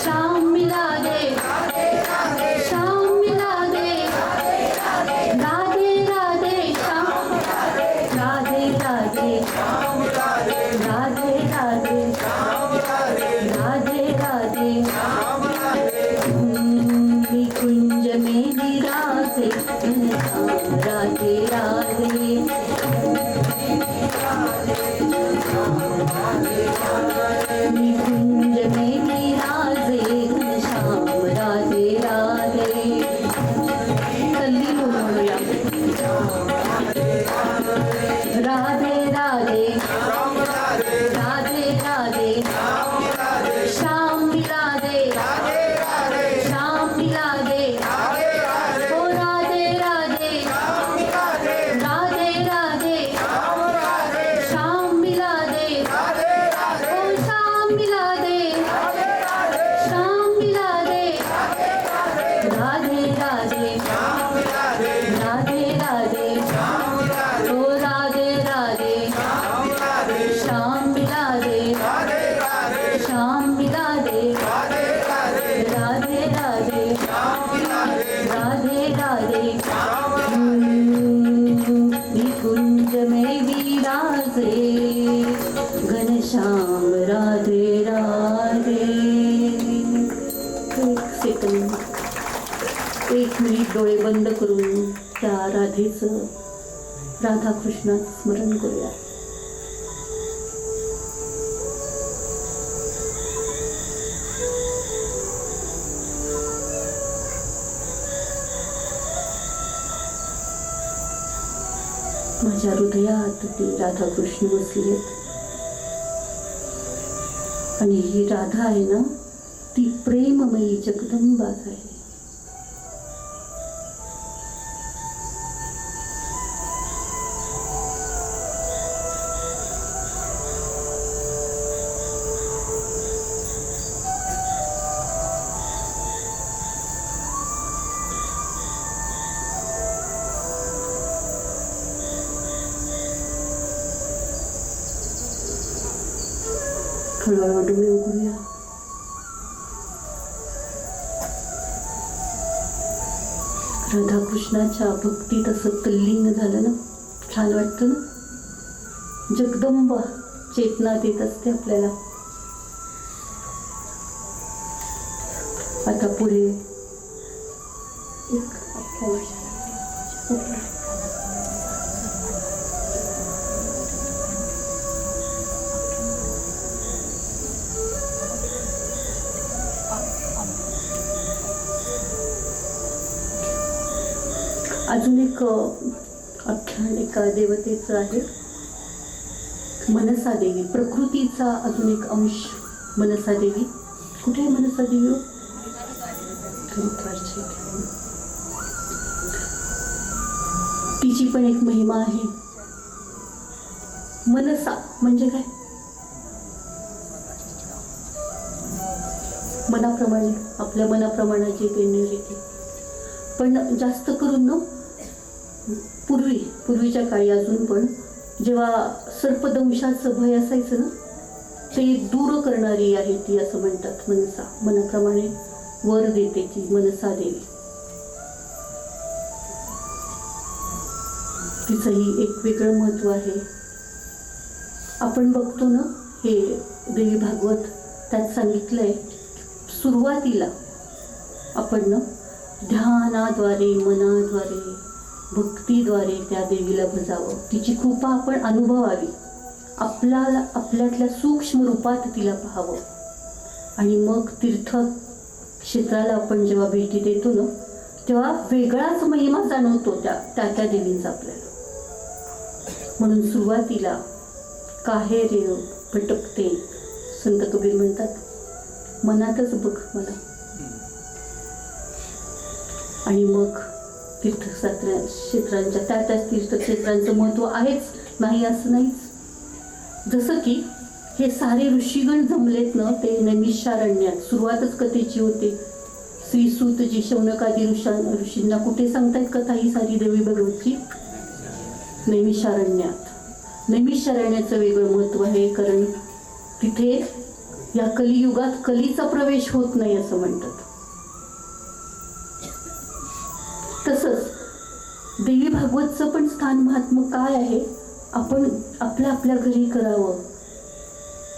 श्याम मिलादे, श्याम मिलादे, राधे राधे श्याम, राधे राधे राधे राधे राधे राधे निकुंज में विराजे घनश्याम राधे राधे, निकुंज में विराजे घनश्याम राधे राधे. तल्लीन म्हणूया. राधे राधे राधे राधे श्याम राधे राधे. एक सेकंद, 1 मिनिट डोळे बंद करून त्या राधेचं, राधाकृष्णाचं स्मरण करूया. माझ्या हृदयात ते राधाकृष्ण बसलेत आणि ही राधा आहे ना, ती प्रेममयी जगदंबाच आहे. हळूहळू डोळे उघडूया. राधाकृष्णाच्या भक्तीत असं तल्लीन झालं ना, छान वाटतं ना. जगदंबा चेतनात येत असते आपल्याला. आता पुढे एक अजून एक आख्यान एका देवतेचं आहे, मनसा देवी. प्रकृतीचा अजून एक अंश मनसा देवी. कुठे आहे मनसा देवी? तिची पण एक महिमा आहे. मनसा म्हणजे काय? मनाप्रमाणे, आपल्या मनाप्रमाणे जे काही निर्मिती. पण जास्त करून ना पूर्वीच्या काळी अजून पण जेव्हा सर्पदंशाचं भय असायचं ना, ते दूर करणारी आहे ती, असं म्हणतात. मनसा, मनाप्रमाणे वर देते ती मनसा देवी. तिचंही एक वेगळं महत्व आहे. आपण बघतो ना, हे देवी भागवत त्यात सांगितलंय, सुरुवातीला आपण ना ध्यानाद्वारे, मनाद्वारे, भक्तीद्वारे त्या देवीला भजावं. तिची कृपा आपण अनुभवावी, आपल्यातल्या सूक्ष्म रूपात तिला पाहावं. आणि मग तीर्थ क्षेत्राला आपण जेव्हा भेटी देतो ना, तेव्हा वेगळाच महिमा जाणवतो त्या देवींचा आपल्याला. म्हणून सुरुवातीला काहे रे भटकते, संत कबीर म्हणतात, मनातच बघ मला. आणि मग तीर्थक्षेत्रांच्या त्या तीर्थक्षेत्रांचं महत्व आहेच, नाही असं नाहीच. जसं की हे सारे ऋषीगण जमलेत ना, ते नैमिषारण्यात. सुरुवातच कथेची होते. श्री सूतजी शौनकादी ऋषींना कुठे सांगतायत कथा ही सारी देवी भगवतची? नैमिषारण्यात. नैमिषारण्याचं वेगळं महत्व आहे, कारण तिथे या कलियुगात कलीचा प्रवेश होत नाही असं म्हणतात. तसंच देवी भागवतचं पण स्थान महात्म काय आहे, आपण आपल्या घरी करावं.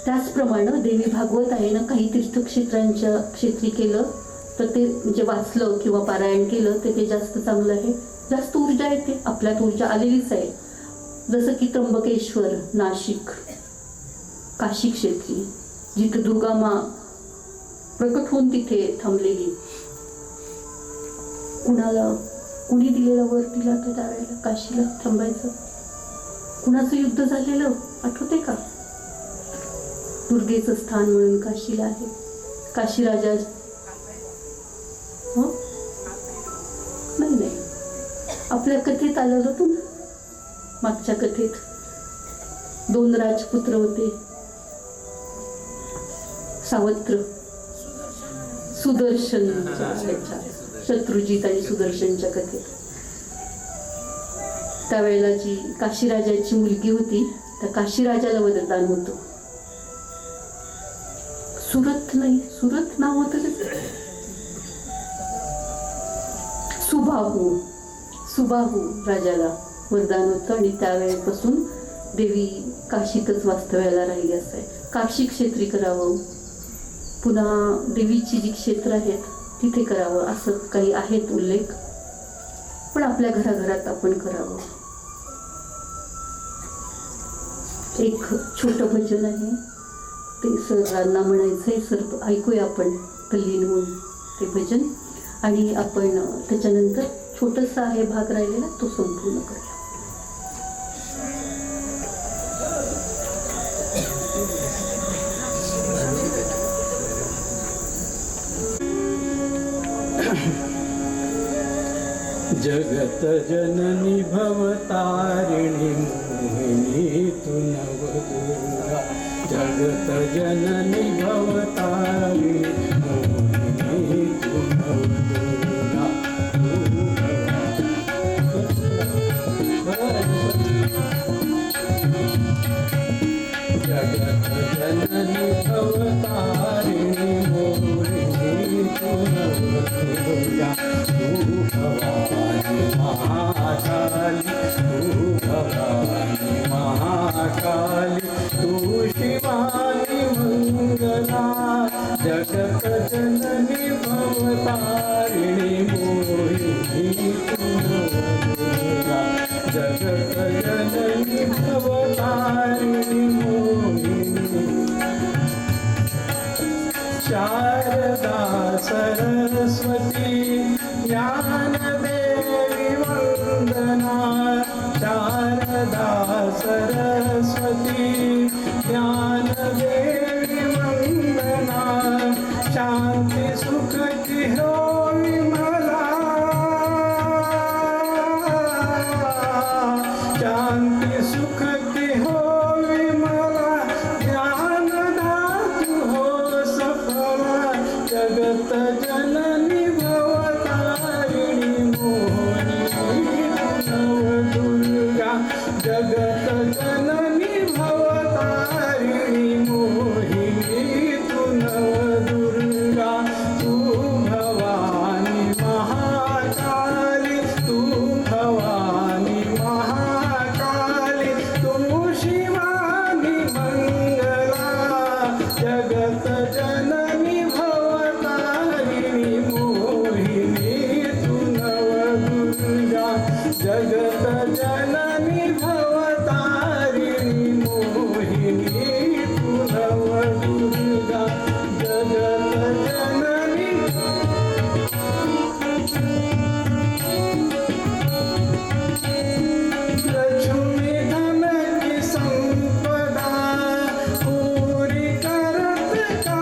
त्याचप्रमाणे देवी भागवत आहे ना, काही तीर्थक्षेत्रांच्या क्षेत्री केलं तर ते जे वाचलं किंवा पारायण केलं तर ते जास्त चांगलं आहे. जास्त ऊर्जा येते, आपल्यात ऊर्जा आलेलीच आहे. जसं की त्र्यंबकेश्वर, नाशिक, काशी क्षेत्री, जिथं दुर्गामा प्रकट होऊन तिथे थांबलेली. कुणी दिलेला वर तिला तर त्यावेळेला काशीला थांबायचं? कुणाचं युद्ध झालेलं आठवते का? दुर्गेचं स्थान म्हणून काशीला आहे. काशी राजा नाही आपल्या कथेत आलं होतं ना, मागच्या कथेत 2 राजपुत्र होते, सावत्र, सुदर्शन, शत्रुजीत आणि सुदर्शनच्या कथेत. त्यावेळेला जी काशीराजाची मुलगी होती, त्या काशीराजाला वरदान होतं. सुरत नाव होतं सुबाहू राजाला वरदान होतं. आणि त्यावेळेपासून देवी काशीतच वास्तव्याला राहिली असं आहे. काशी क्षेत्री करावं, पुन्हा देवीची जी क्षेत्र आहेत तिथे करावं, असं काही आहेत उल्लेख. पण आपल्या घराघरात आपण करावं. एक छोटं भजन आहे, ते सरांना म्हणायचंय. सर ऐकूया आपण तल्लीन होऊन ते भजन, आणि आपण त्याच्यानंतर छोटासा आहे भाग राहिलेला तो संपूर्ण करूया. जगत जननी भवतारिणी मोहिनी तु नवदुर्गा. जगत जननी भवतारिणी मोहिनी तु नवदुर्गा. जगत जननी भवतारिणी मोहिनी तु नवदुर्गा. भवानी महाकाली, तू भवानी महाकाली, तू शिवानी मंगला. जगत जननी भवतारिणी मोहिनी तू नवदुर्गा. जगत जननी भवतारिणी मोहिनी. शारदा सरस्वती ज्ञानदेवी वंदना. शारदा सरस्वती ज्ञानदेवी वंदना. शांती सुख की हो विमला. शांती सुख की हो विमला. ज्ञानदातु हो सफला. जगत जननी भवतारिणी मोहिनी नवदुर्गा. जगत जननी भवतारिणी मोहिनी तु नवदुर्गा. तू भवानी महाकाली, तू भवानी महाकाली, तू शिवानी मंगला. जगत जननी भवतारिणी मोहिनी तु नवदुर्गा. जगत जननी भवतारिणी मोहिनी तु नवदुर्गा. जगत जननी. लक्ष्मी धन की संपदा पूरी करत का.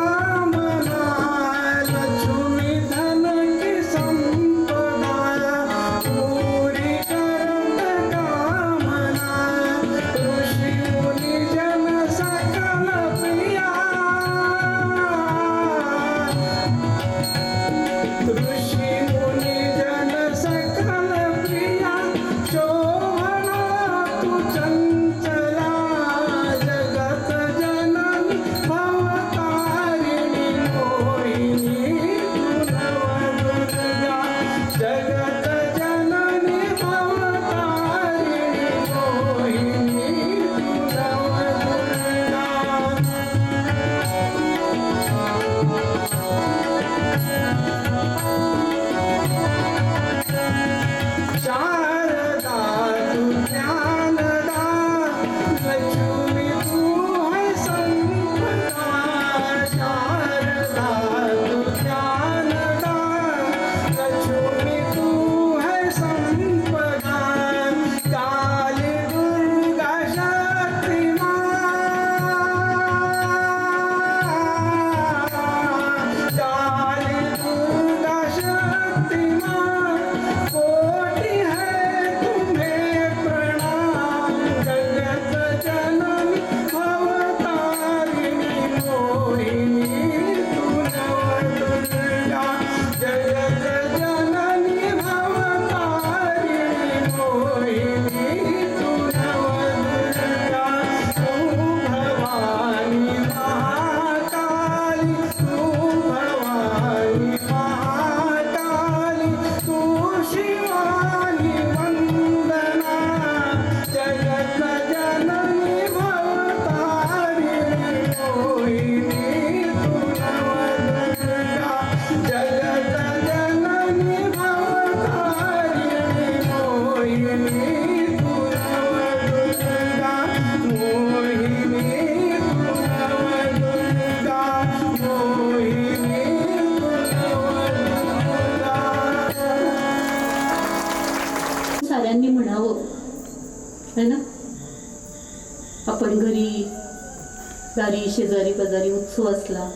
दारी शेजारी पाजारी उत्सव असला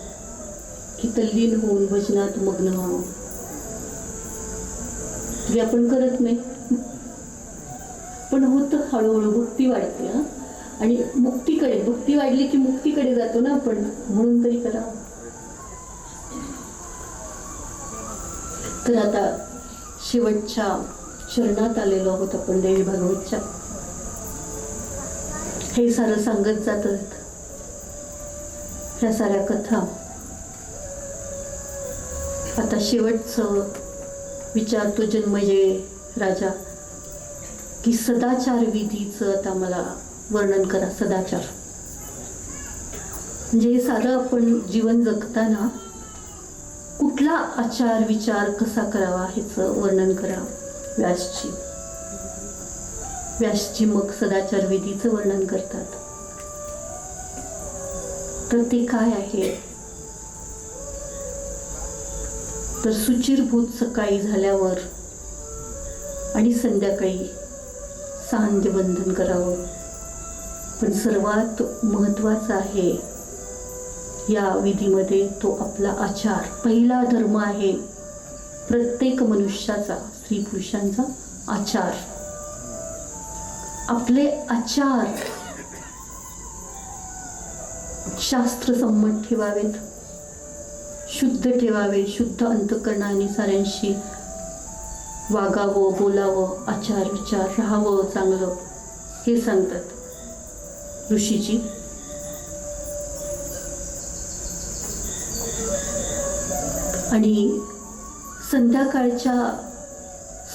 की तल्लीन होऊन भजनात मग्न व्हावं. जे आपण करत नाही, पण होतं हळूहळू. भक्ती वाढते हा, आणि मुक्तीकडे, भक्ती वाढली की मुक्तीकडे जातो ना आपण, म्हणून तरी करा. तर आता शेवटच्या चरणात आलेलो आहोत आपण देवी भागवतच्या. हे सारं सांगत जातात, ह्या साऱ्या कथा. आता शेवटचं विचारतो जन्मजय राजा की सदाचार विधीचं आता मला वर्णन करा. सदाचार म्हणजे हे सारं आपण जीवन जगताना कुठला आचार विचार कसा करावा ह्याचं वर्णन करा. व्यासजी मग सदाचार विधीचं वर्णन करतात. तर ते काय आहे, तर सुचिरभूत सकाळी झाल्यावर आणि संध्याकाळी सांध्य बंधन करावं. पण सर्वात महत्त्वाचा आहे या विधीमध्ये तो आपला आचार. पहिला धर्म आहे प्रत्येक मनुष्याचा, स्त्री पुरुषांचा आचार. आपले आचार शास्त्रसंमत ठेवावेत, शुद्ध ठेवावे, शुद्ध अंतःकरणाने साऱ्यांशी वागावं, बोलावं, आचार विचार राहावं चांगलं, हे सांगतात ऋषीजी. आणि संध्याकाळच्या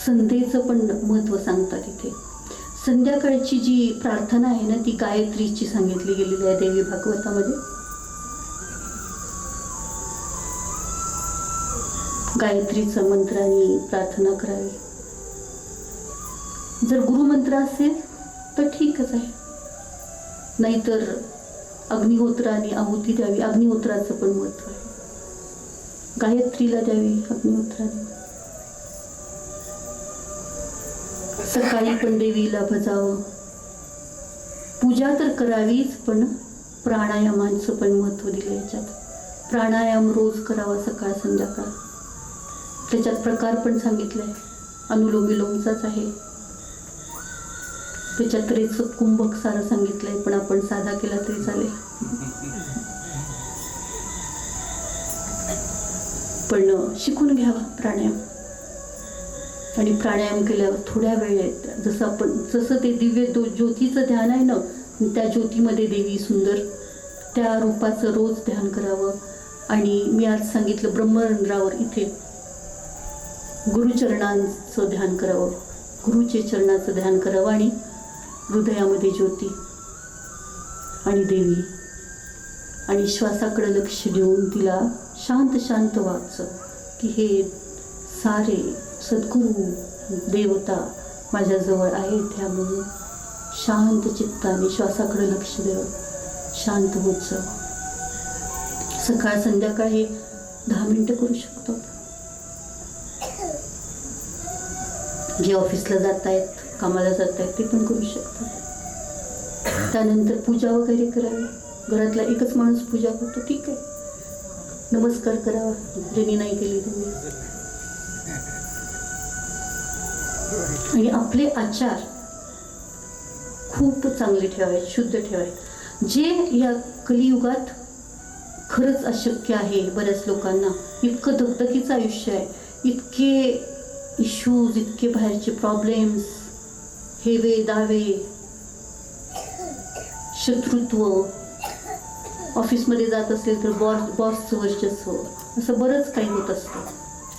संध्येचं पण महत्त्व सांगतात इथे. संध्याकाळची जी प्रार्थना आहे ना, ती गायत्रीची सांगितली गेलेली आहे देवी भागवतामध्ये. गायत्रीचा मंत्राने प्रार्थना करावी. जर गुरुमंत्र असेल तर ठीकच आहे, नाहीतर अग्निहोत्राने आहुती द्यावी. अग्निहोत्राचं पण महत्त्व आहे, गायत्रीला द्यावी अग्निहोत्राने. सकाळी पण देवीला भजावं. पूजा तर करावीच, पण प्राणायामांचं पण महत्त्व दिलं याच्यात. प्राणायाम रोज करावा, सकाळ संध्याकाळ. त्याच्यात प्रकार पण सांगितलाय, अनुलोम विलोमचाच आहे. त्याच्यात रेचक कुंभक सारं सांगितलंय, पण आपण साधा केला तरी चालेल. पण शिकून घ्यावा प्राणायाम. आणि प्राणायाम केल्यावर थोड्या वेळेत जसं ते दिव्य ज्योतीचं ध्यान आहे ना, त्या ज्योतीमध्ये देवी सुंदर त्या रूपाचं रोज ध्यान करावं. आणि मी आज सांगितलं ब्रह्मरंध्रावर इथे गुरुचरणांचं ध्यान करावं, गुरुचे चरणाचं ध्यान करावं. आणि हृदयामध्ये ज्योती आणि देवी, आणि श्वासाकडे लक्ष देऊन तिला शांत शांत वाचायचं की हे सारे सद्गुरू देवता माझ्याजवळ आहेत, त्यामुळे शांत चित्ताने श्वासाकडे लक्ष द्यावं, शांत होत जावं. सकाळ संध्याकाळ हे 10 मिनिटं करू शकतो. जे ऑफिसला जात आहेत, कामाला जात आहेत, ते पण करू शकतात. त्यानंतर पूजा वगैरे करावी. घरातला एकच माणूस पूजा करतो, ठीक आहे, नमस्कार करावा ज्यांनी नाही केली त्यांनी. आणि आपले आचार खूप चांगले ठेवावेत, शुद्ध ठेवावेत. जे या कलियुगात खरंच अशक्य आहे बऱ्याच लोकांना. इतकं धगधगीचं आयुष्य आहे, इतके इश्यूज, इतके बाहेरचे प्रॉब्लेम्स, हेवे दावे, शत्रुत्व, ऑफिसमध्ये जात असेल तर बॉसचं वर्चस्व, असं बरंच काही होत असतं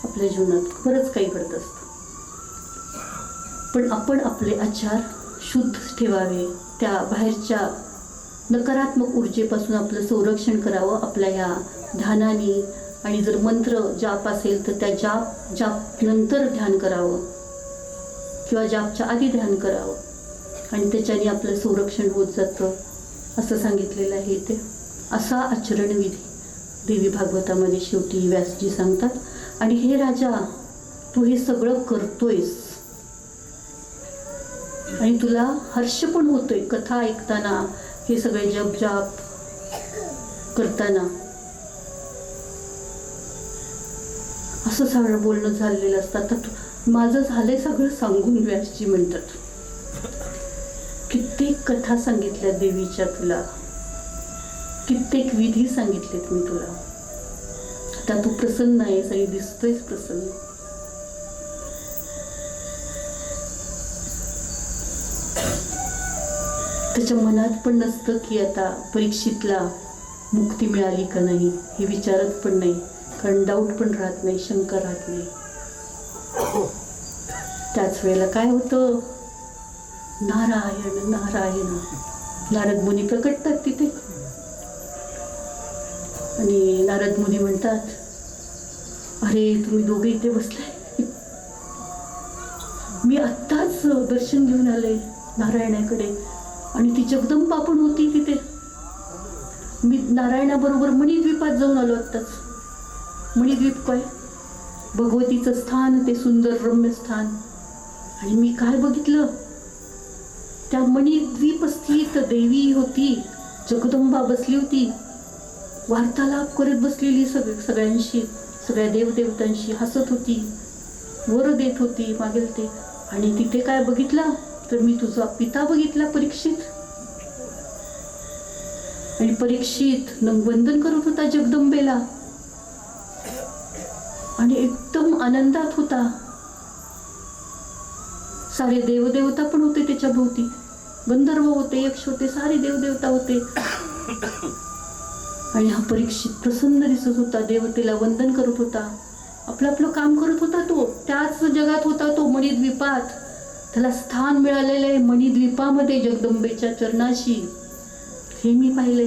आपल्या जीवनात, बरंच काही घडत असतं. पण आपण आपले आचार शुद्ध ठेवावे, त्या बाहेरच्या नकारात्मक ऊर्जेपासून आपलं संरक्षण करावं आपल्या या ध्यानाने. आणि जर मंत्र जाप असेल तर त्या जाप नंतर ध्यान करावं किंवा जापच्या आधी ध्यान करावं, आणि त्याच्याने आपलं संरक्षण होत जातं असं सांगितलेलं आहे इथे. असा आचरणविधी देवी भागवतामध्ये शेवटी व्यासजी सांगतात. आणि हे राजा, तू हे सगळं करतोयस आणि तुला हर्ष पण होतोय कथा ऐकताना, हे सगळे जप जाप करताना असं सगळं बोलणं झालेलं असतं. आता माझं झालंय सगळं सांगून, व्यासजी म्हणतात. कित्येक कथा सांगितल्या देवीच्या तुला, कित्येक विधी सांगितलेत मी तुला. आता तू प्रसन्न आहेस आणि दिसतोयस प्रसन्न. त्याच्या मनात पण नसतं की आता परीक्षितला मुक्ती मिळाली का नाही हे विचारत पण नाही, कारण डाऊट पण राहत नाही, शंका राहत नाही. त्याच वेळेला काय होतं, नारायण नारायण नारद मुनी प्रकटतात तिथे. आणि नारद मुनी म्हणतात, अरे तुम्ही दोघे इथे बसलाय, मी आत्ताच दर्शन घेऊन आले नारायणाकडे आणि ती जगदंबा पण होती तिथे. मी नारायणाबरोबर मणिद्वीपात जाऊन आलो आत्ताच. मणिद्वीप काय, भगवतीचं स्थान, ते सुंदर रम्य स्थान. आणि मी काय बघितलं, त्या मणिद्वीप स्थित देवी होती, जगदंबा बसली होती, वार्तालाप करत बसलेली सगळ्यांशी, सगळ्या देवदेवतांशी हसत होती, वर देत होती मागेल ते. आणि तिथे काय बघितलं तर मी तुझा पिता बघितला परीक्षित. आणि परीक्षित वंदन करत होता जगदंबेला आणि एकदम आनंदात होता. सारे देवदेवता पण होते त्याच्या भोवती, गंधर्व होते, यक्ष होते, सारे देवदेवता होते. आणि हा परीक्षित प्रसन्न दिसत होता, देवतेला वंदन करत होता, आपलं आपलं काम करत होता. तो त्याच जगात होता, तो मणिद्वीपात. त्याला स्थान मिळालेलं आहे मणिद्वीपामध्ये जगदंबेच्या चरणाशी, हे मी पाहिले.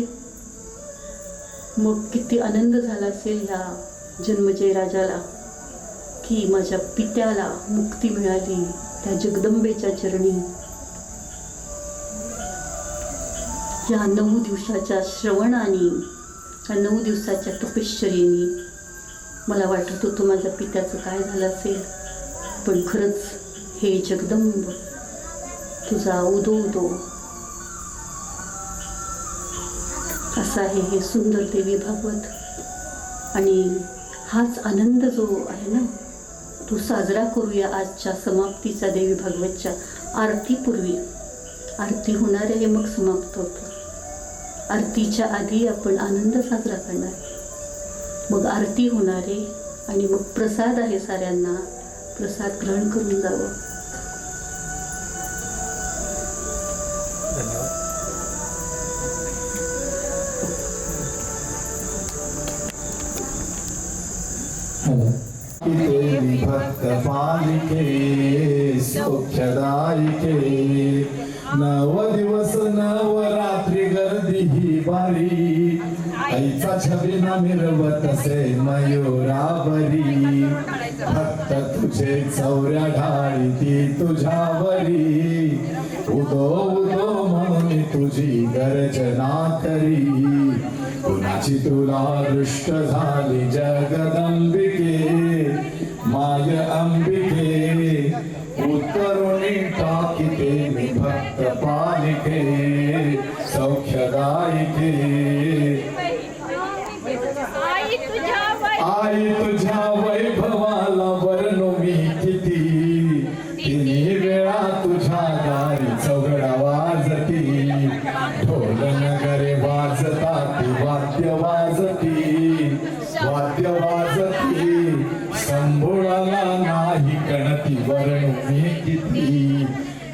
मग किती आनंद झाला असेल ह्या जन्मजय राजाला की माझ्या पित्याला मुक्ती मिळाली त्या जगदंबेच्या चरणी. या 9 दिवसाच्या श्रवणाने, या 9 दिवसाच्या तपश्चर्येने मला वाटत होतं माझ्या पित्याचं काय झालं असेल. पण खरंच हे जगदंब तुझा उदो उदो असं आहे हे सुंदर देवी भागवत. आणि हाच आनंद जो आहे ना, तो साजरा करूया आजच्या समाप्तीचा देवी भागवतच्या आरतीपूर्वी. आरती होणार आहे, मग समाप्त होतं. आरतीच्या आधी आपण आनंद साजरा करणार, मग आरती होणार आहे आणि मग प्रसाद आहे, साऱ्यांना प्रसाद ग्रहण करून जावं. देवी भक्त पालिके सौख्यदायिके, 9 दिवस 9 रात्री गर्दी ही बारी, आईचा छबिना मिरवत असे मयुराबरी, भक्त तुझे चौऱ्या ढाळी ती तुझ्यावरी, उदो उदो म्हणून तुझी गर्जना करी, कुणाची तुला दृष्ट झाली जगदंबिके, माय अंबिके, उत्तरुणी टाकिते मी भक्त पालिके, सौख्यदायिके. आई तुझ्या वैभवाला वर्णू मी किती, 3 वेळा तुझ्या दारी चौघडा वाजती, ढोल नगरे वाजताती, वाद्य वाजती, संभोळाला नाही कणती वर्णू मी किती,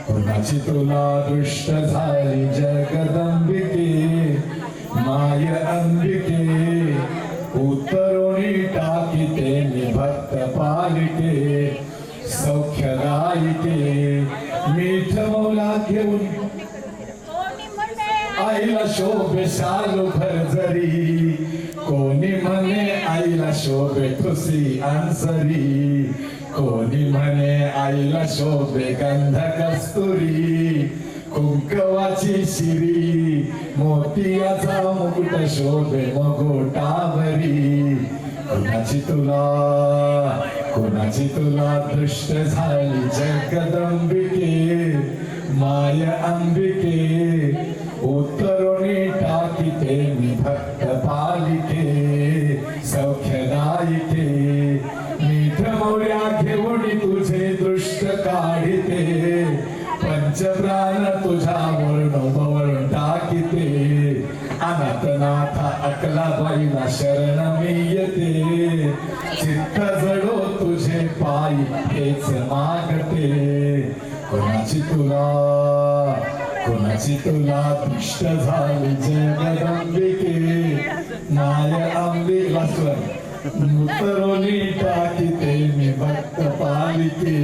कुणाची तुला दृष्ट झाली जगदंबिके, माय अंबिके, उत्तरोणी टाकिते मी भक्त पालिके, सौख्यदायिके. मीठ मौला घेऊन आईला शोभे शालू भरजरी, कोणी म्हणे आईला शोभे ठुसी अंसरी, कोणी म्हणे आईला शोभे गंध कस्तुरी, कुंकवाची शिरी, मोतियाचा मुकुट शोभे मगोटावरी, कुणाची तुला दृष्ट झाली जगदंबिके, माय अंबिके, उतरुणी टाकिते मी भक्त पालिके सौख्यदायिके मीठ मोर्या घेऊन तुझे दृष्ट काढिते पंचप्राण तुझ्या वर्ण टाकिते अनाथनाथा अकलाबाईला शरण मी येते चित्त जडो तुझे पायी हेच मागते कोणाची तुला दृष्ट झाली जगदंबिके माय अंबी वाचलं उतरुणी टाकिते मी भक्त पालिके